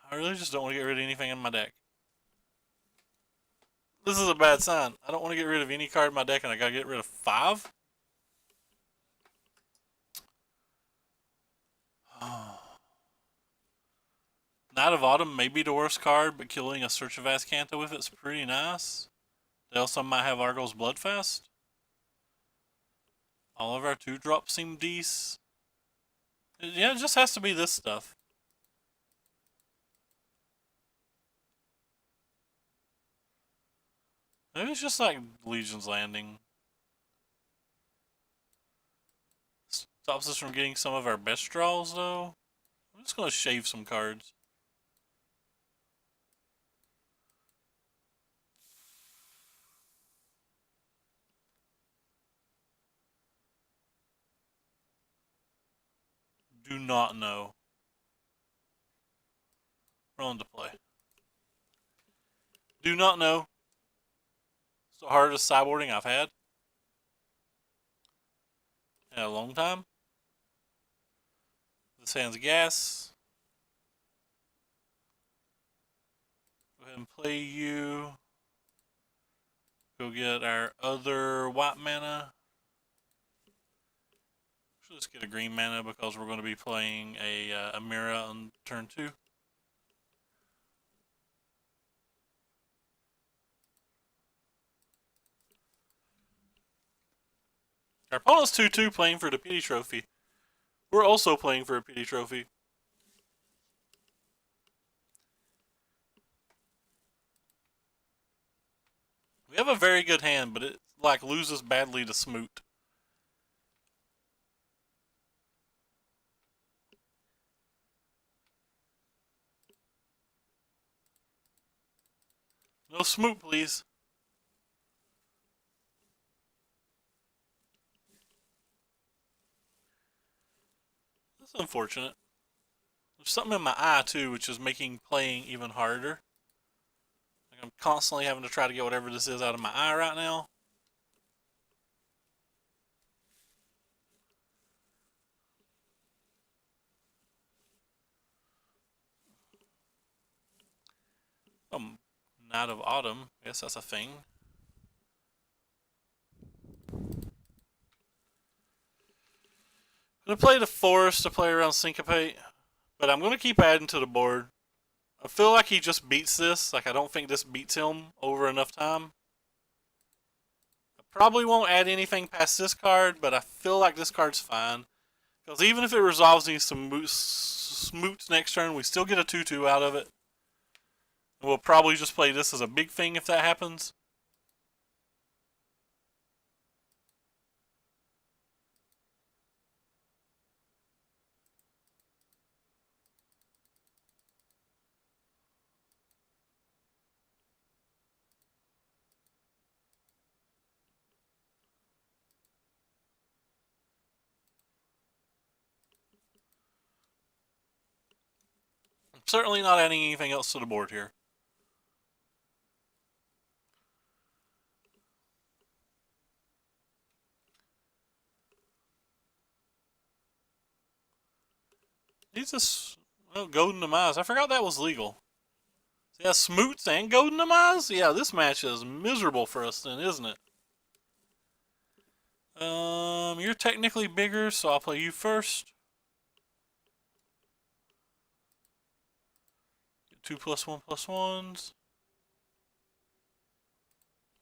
I really just don't want to get rid of anything in my deck. This is a bad sign. I don't want to get rid of any card in my deck and I gotta get rid of 5? Knight of Autumn may be the worst card, but killing a Search of Azcanta with it's pretty nice. They also might have Argos Bloodfast. All of our 2-drops seem decent. Yeah, it just has to be this stuff. Maybe it's just like Legion's Landing. Stops us from getting some of our best draws though. I'm just gonna shave some cards. Do not know. Rolling to play. Do not know. It's the hardest sideboarding I've had in a long time. This hand's gas. Go ahead and play you. Go get our other white mana. Let's get a green mana because we're going to be playing a Amira on turn 2. Our opponent's 2-2 playing for the pity trophy. We're also playing for a pity trophy. We have a very good hand, but it like loses badly to Smoot. No Smoot, please. That's unfortunate. There's something in my eye too, which is making playing even harder. Like I'm constantly having to try to get whatever this is out of my eye right now. Knight of Autumn. I guess that's a thing. I'm going to play the Forest to play around Syncopate, but I'm going to keep adding to the board. I feel like he just beats this. Like, I don't think this beats him over enough time. I probably won't add anything past this card, but I feel like this card's fine. Because even if it resolves these smoots next turn, we still get a 2-2 out of it. And we'll probably just play this as a big thing if that happens. I'm certainly not adding anything else to the board here. He's just Golden Demise. I forgot that was legal. Yeah, Smoots and Golden Demise? Yeah, this match is miserable for us then, isn't it? You're technically bigger, so I'll play you first. 2+1+1s.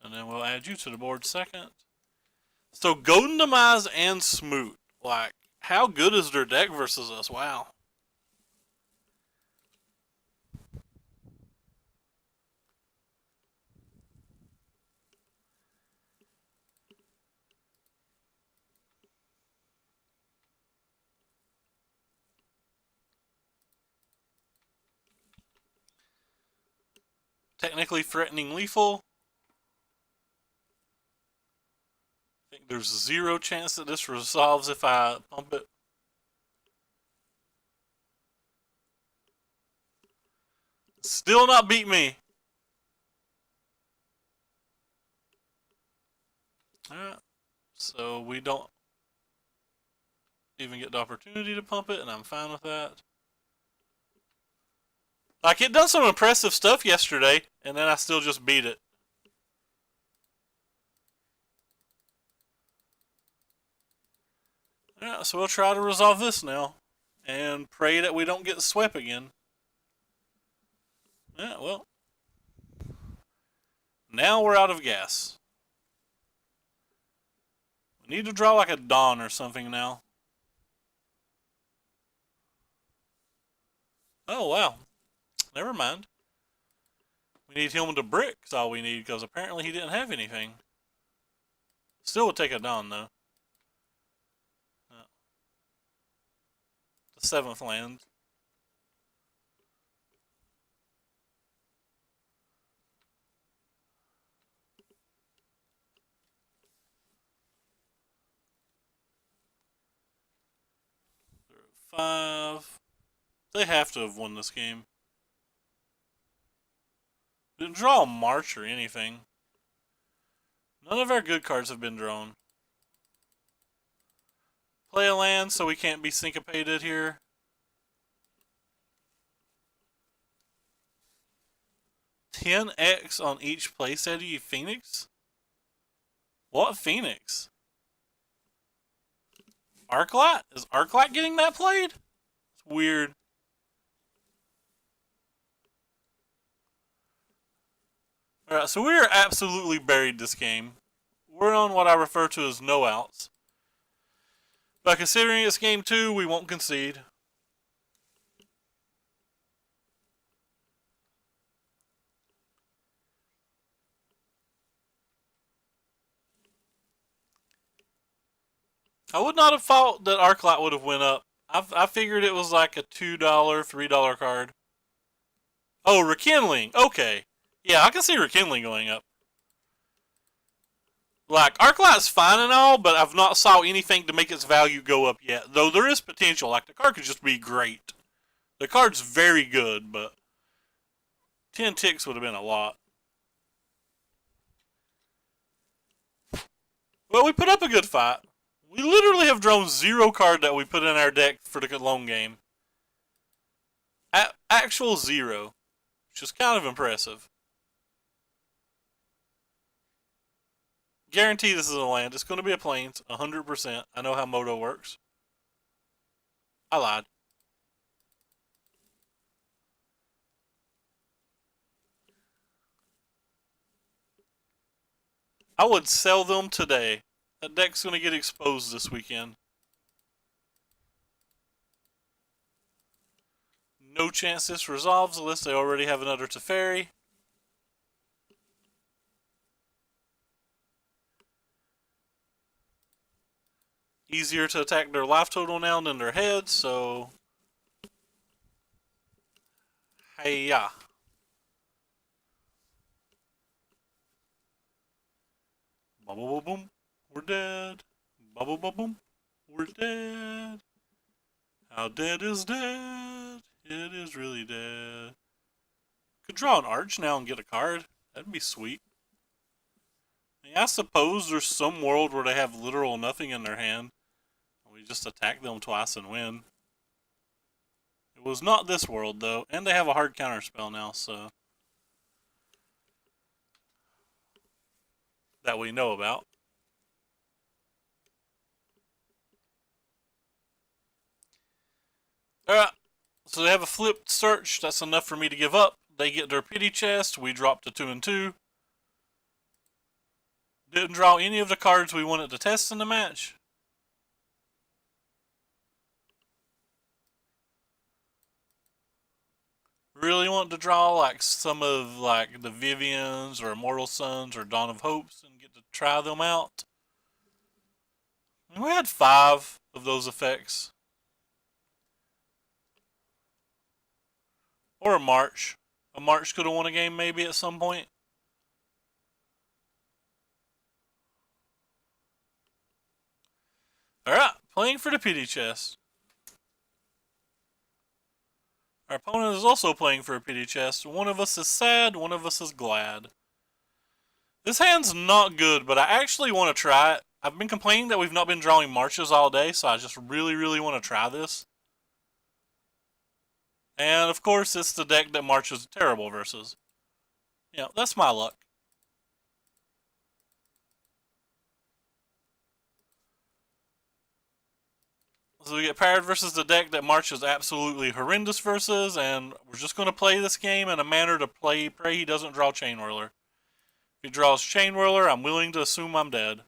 And then we'll add you to the board second. So Golden Demise and Smoot. Like, how good is their deck versus us? Wow. Technically threatening lethal. I think there's 0 chance that this resolves if I pump it. Still not beat me. Alright. So we don't even get the opportunity to pump it, and I'm fine with that. Like, it done some impressive stuff yesterday, and then I still just beat it. Yeah, so we'll try to resolve this now. And pray that we don't get swept again. Yeah, well. Now we're out of gas. We need to draw like a Dawn or something now. Oh, wow. Never mind. We need him to brick, is all we need, because apparently he didn't have anything. Still would take a Dawn, though. The 7th land. They're at 5. They have to have won this game. Didn't draw a March or anything. None of our good cards have been drawn. Play a land so we can't be syncopated here. $10x on each playset. You Phoenix? What Phoenix? Arclight? Is Arclight getting that played? It's weird. Alright, so we are absolutely buried this game. We're on what I refer to as no outs. But considering it's game 2, we won't concede. I would not have thought that Arclight would have went up. I figured it was like a $2, $3 card. Oh, Rekindling. Okay. Yeah, I can see Rekindling going up. Like, Arclight's fine and all, but I've not saw anything to make its value go up yet. Though there is potential. Like, the card could just be great. The card's very good, but 10 ticks would have been a lot. Well, we put up a good fight. We literally have drawn 0 card that we put in our deck for the long game. Actual 0. Which is kind of impressive. Guarantee this is a land. It's going to be a plains, 100%. I know how Moto works. I lied. I would sell them today. That deck's going to get exposed this weekend. No chance this resolves unless they already have another Teferi. Easier to attack their life total now than their head, so... Hey-ya. Bubble boom, we're dead. Bubble boom, we're dead. How dead is dead? It is really dead. Could draw an arch now and get a card. That'd be sweet. I suppose there's some world where they have literal nothing in their hand. We just attack them twice and win. was not this world, though. And they have a hard counter spell now, so. That we know about. Alright. So they have a flipped search. That's enough for me to give up. They get their pity chest. We drop to 2 and 2. Didn't draw any of the cards we wanted to test in the match. Really want to draw like some of like the Vivians or Immortal Suns or Dawn of Hopes and get to try them out. And we had 5 of those effects. Or a March. A March could have won a game maybe at some point. Alright, playing for the pity chest. Our opponent is also playing for a pity chest. One of us is sad, one of us is glad. This hand's not good, but I actually want to try it. I've been complaining that we've not been drawing marches all day, so I just really want to try this. And of course, it's the deck that March is terrible versus. Yeah, that's my luck. So we get paired versus the deck that March is absolutely horrendous versus, and we're just going to play this game in a manner to pray he doesn't draw Chain Whirler. If he draws Chain Whirler, I'm willing to assume I'm dead.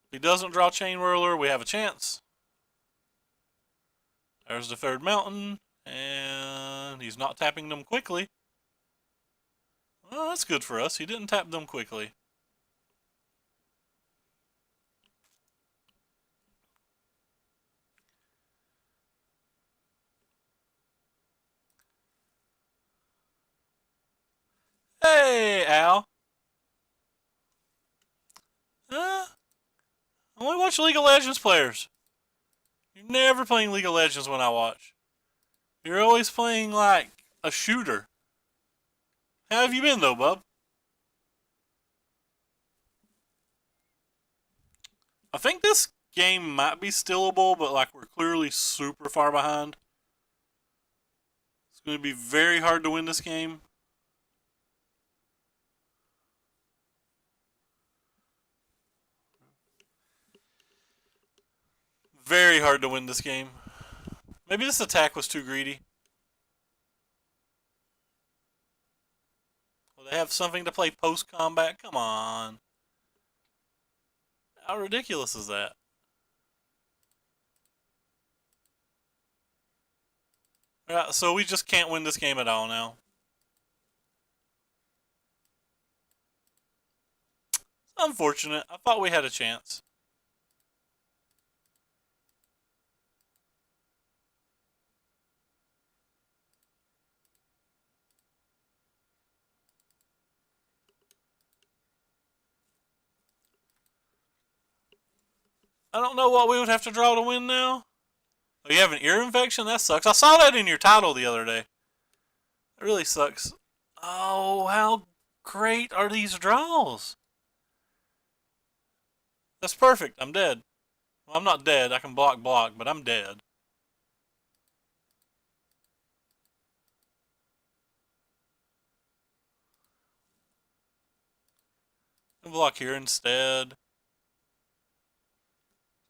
If he doesn't draw Chain Whirler, we have a chance. There's the third mountain, and he's not tapping them quickly. Well, that's good for us. He didn't tap them quickly. Hey, Al. I only watch League of Legends players. You're never playing League of Legends when I watch. You're always playing like a shooter. How have you been though, bub? I think this game might be stillable, but like we're clearly super far behind. It's going to be very hard to win this game. Very hard to win this game. Maybe this attack was too greedy. Will they have something to play post-combat? Come on. How ridiculous is that? Yeah, so we just can't win this game at all now. It's unfortunate. I thought we had a chance. I don't know what we would have to draw to win now. Oh, you have an ear infection? That sucks. I saw that in your title the other day. It really sucks. Oh, how great are these draws? That's perfect. I'm dead. Well, I'm not dead. I can block, but I'm dead. I'll block here instead.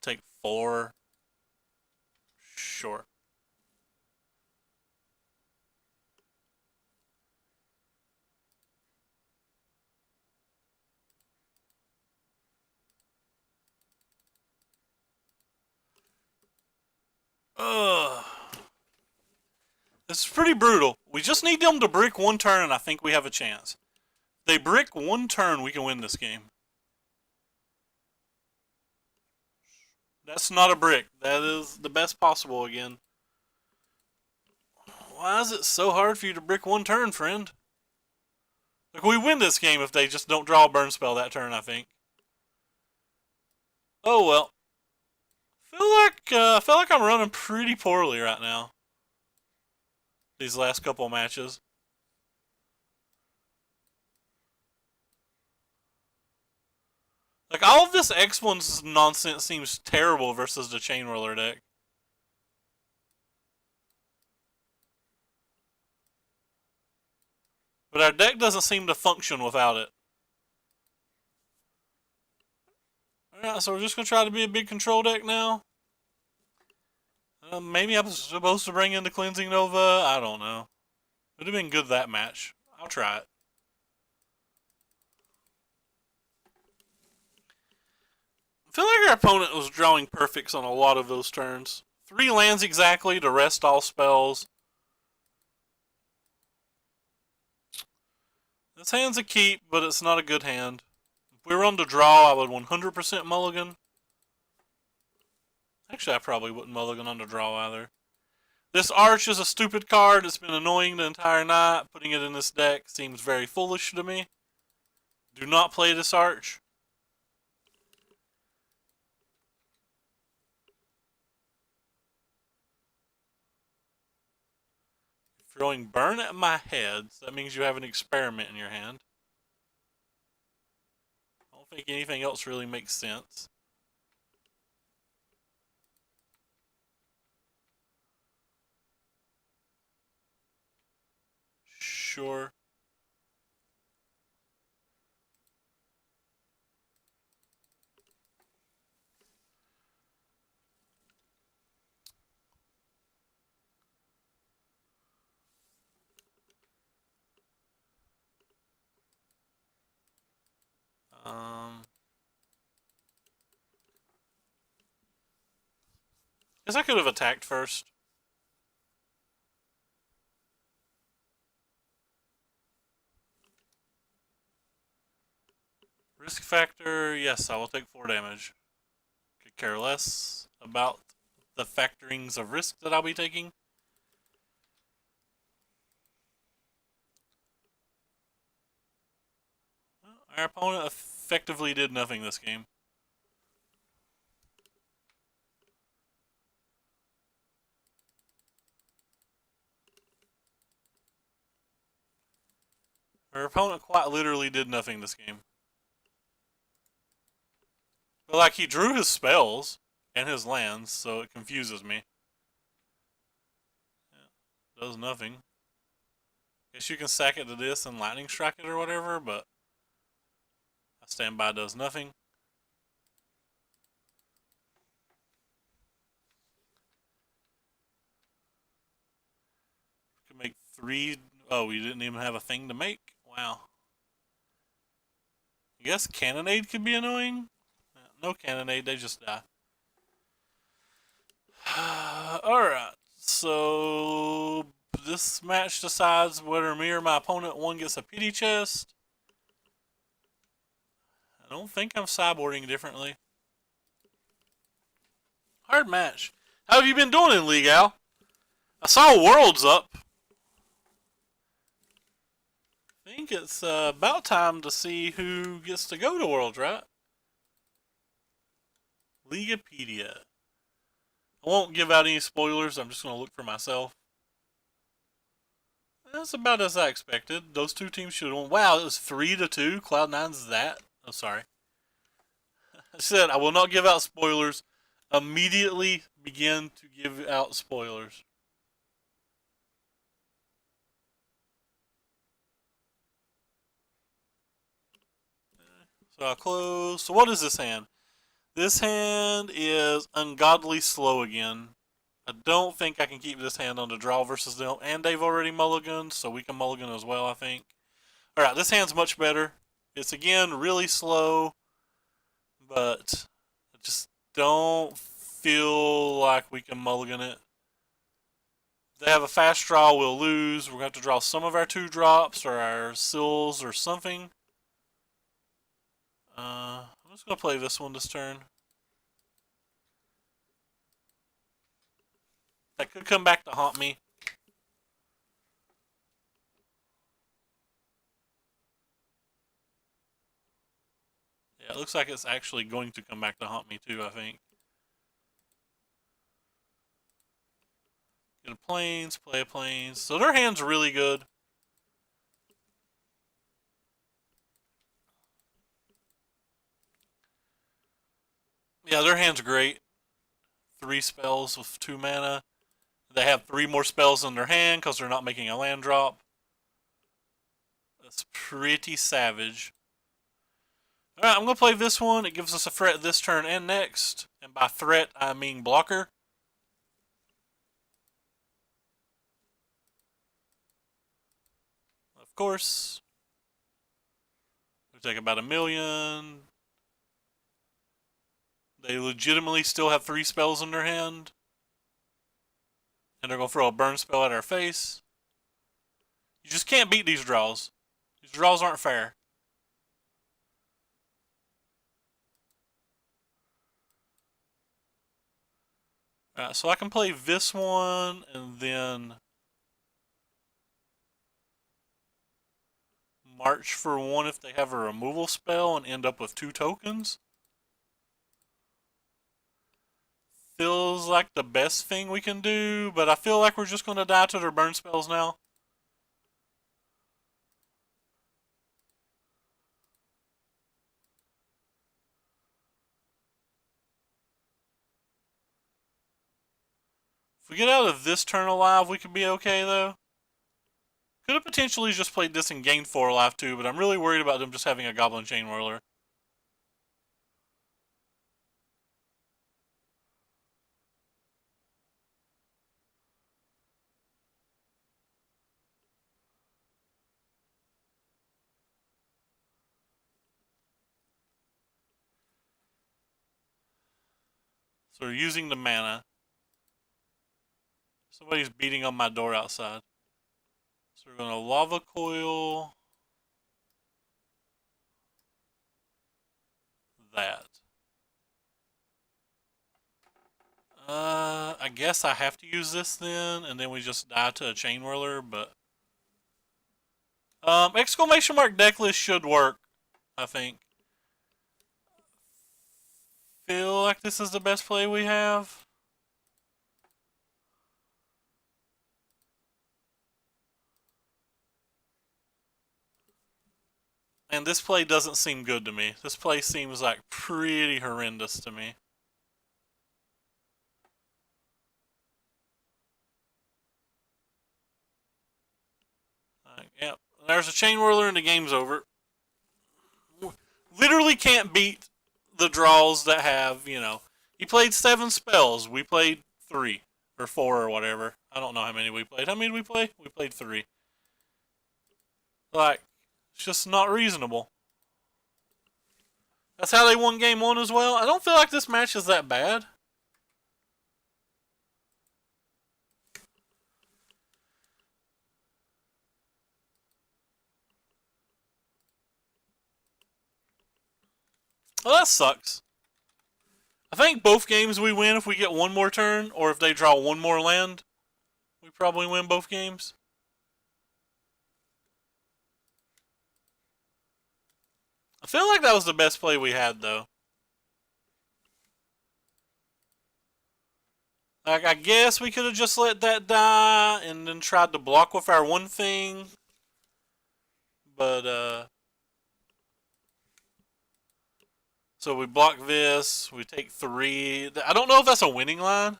Take 4. Sure. Ugh. This is pretty brutal. We just need them to brick 1 turn and I think we have a chance. If they brick 1 turn, we can win this game. That's not a brick. That is the best possible again. Why is it so hard for you to brick 1 turn, friend? Like, we win this game if they just don't draw a burn spell that turn, I think. Oh well. I feel like I'm running pretty poorly right now. These last couple matches. Like, all of this X1's nonsense seems terrible versus the Chain Whirler deck. But our deck doesn't seem to function without it. Alright, so we're just going to try to be a big control deck now. Maybe I'm supposed to bring in the Cleansing Nova. I don't know. It would have been good that match. I'll try it. I feel like our opponent was drawing perfects on a lot of those turns. 3 lands exactly to rest all spells. This hand's a keep, but it's not a good hand. If we were on the draw, I would 100% mulligan. Actually, I probably wouldn't mulligan on the draw either. This Arch is a stupid card. It's been annoying the entire night. Putting it in this deck seems very foolish to me. Do not play this Arch. Throwing Burn at my head, so that means you have an experiment in your hand. I don't think anything else really makes sense. Sure. Guess I could have attacked first. Risk factor, yes, I will take 4 damage. Could care less about the factorings of risk that I'll be taking. Well, our opponent effectively did nothing this game. Our opponent quite literally did nothing this game. But, like, he drew his spells and his lands, so it confuses me. Yeah, does nothing. Guess you can sack it to this and lightning strike it or whatever, but I stand by does nothing. Could make 3. Oh, we didn't even have a thing to make. Wow. I guess Cannonade could be annoying. No Cannonade, they just die. Alright, so this match decides whether me or my opponent one gets a pity chest. I don't think I'm sideboarding differently. Hard match. How have you been doing in League, Al? I saw Worlds up. I think it's about time to see who gets to go to Worlds, right? Leaguepedia. I won't give out any spoilers. I'm just going to look for myself. That's about as I expected. Those 2 teams should have won. Wow, it was 3-2. Cloud9's that. Oh, sorry. I said I will not give out spoilers. Immediately begin to give out spoilers. So I'll close. So what is this hand? This hand is ungodly slow again. I don't think I can keep this hand on the draw versus them. And they've already mulliganed, so we can mulligan as well, I think. Alright, this hand's much better. It's, again, really slow. But I just don't feel like we can mulligan it. If they have a fast draw, we'll lose. We're going to have to draw some of our 2 drops or our sills or something. I'm just going to play this one this turn. That could come back to haunt me. Yeah, it looks like it's actually going to come back to haunt me too, I think. Get a plains, play a plains. So their hand's really good. Yeah, their hand's great. 3 spells with 2 mana. They have 3 more spells in their hand because they're not making a land drop. That's pretty savage. Alright, I'm going to play this one. It gives us a threat this turn and next. And by threat, I mean blocker. Of course. We take about 1,000,000. They legitimately still have 3 spells in their hand. And they're going to throw a burn spell at our face. You just can't beat these draws. These draws aren't fair. Alright, so I can play this one and then march for 1 if they have a removal spell and end up with 2 tokens. Feels like the best thing we can do, but I feel like we're just going to die to their burn spells now. If we get out of this turn alive, we could be okay, though. Could have potentially just played this and gained 4 alive, too, but I'm really worried about them just having a Goblin Chainwhirler. So we're using the mana. Somebody's beating on my door outside. So we're going to Lava Coil that. I guess I have to use this then, and then we just die to a Chainwhirler, but... exclamation mark decklist should work, I think. Feel like this is the best play we have. And this play doesn't seem good to me. This play seems like pretty horrendous to me. Yep. There's a Chainwhirler and the game's over. Literally can't beat the draws that have, you know. He played 7 spells. We played 3. Or 4 or whatever. I don't know how many we played. How many did we play? We played 3. Like, it's just not reasonable. That's how they won game 1 as well. I don't feel like this match is that bad. Well, that sucks. I think both games we win if we get 1 more turn, or if they draw 1 more land. We probably win both games. I feel like that was the best play we had, though. Like, I guess we could have just let that die and then tried to block with our one thing. But, so we block this, we take 3. I don't know if that's a winning line.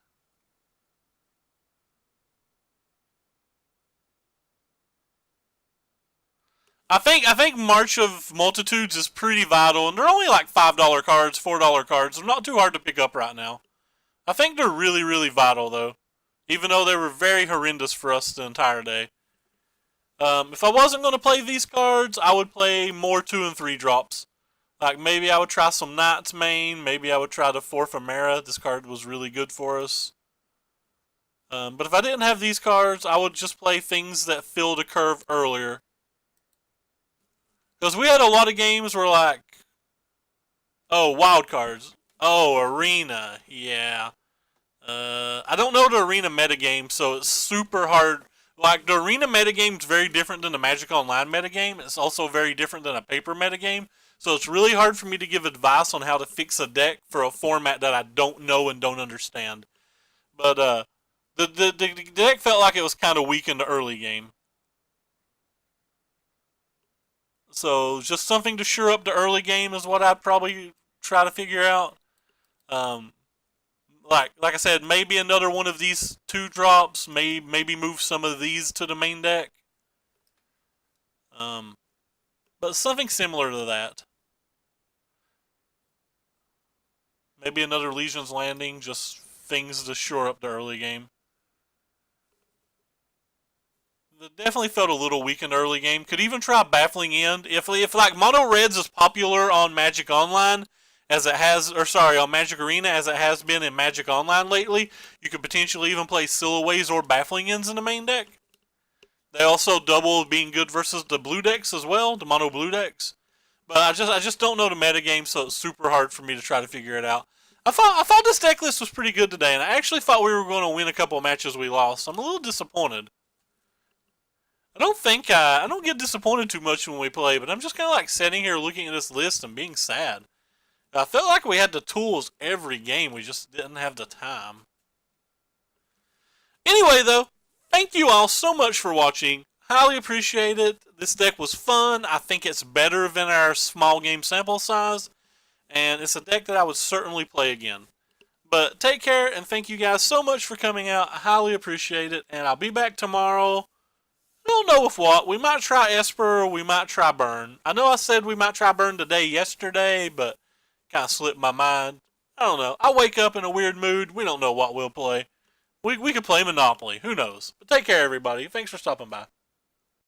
I think March of Multitudes is pretty vital, and they're only like $5 cards, $4 cards. They're not too hard to pick up right now. I think they're really, really vital, though. Even though they were very horrendous for us the entire day. If I wasn't going to play these cards, I would play more 2 and 3 drops. Like, maybe I would try some Knight's Mane. Maybe I would try the 4 Ephemera. This card was really good for us. But if I didn't have these cards, I would just play things that filled a curve earlier. Because we had a lot of games where, like, oh, wild cards. Oh, arena. Yeah. I don't know the arena metagame, so it's super hard. Like, the arena metagame is very different than the Magic Online metagame. It's also very different than a paper metagame. So it's really hard for me to give advice on how to fix a deck for a format that I don't know and don't understand. But, the deck felt like it was kind of weak in the early game. So just something to shore up the early game is what I'd probably try to figure out. Um, like I said, maybe another one of these 2 drops. Maybe move some of these to the main deck. But something similar to that. Maybe another Legion's Landing, just things to shore up the early game. It definitely felt a little weak in the early game. Could even try Baffling End. If like Mono Red's as popular on Magic Online as it has, or sorry, on Magic Arena as it has been in Magic Online lately, you could potentially even play Sillaways or Baffling Ends in the main deck. They also double being good versus the blue decks as well, the mono blue decks. But I just don't know the metagame, so it's super hard for me to try to figure it out. I thought this deck list was pretty good today, and I actually thought we were going to win a couple of matches we lost. I'm a little disappointed. I don't get disappointed too much when we play, but I'm just kind of like sitting here looking at this list and being sad. I felt like we had the tools every game, we just didn't have the time. Anyway, though, thank you all so much for watching. Highly appreciate it. This deck was fun. I think it's better than our small game sample size, and it's a deck that I would certainly play again. But take care, and thank you guys so much for coming out. I highly appreciate it, and I'll be back tomorrow. I don't know with what. We might try Esper or we might try Burn. I know I said we might try Burn today yesterday, but kind of slipped my mind. I don't know. I wake up in a weird mood. We don't know what we'll play. We could play Monopoly. Who knows? But take care, everybody. Thanks for stopping by.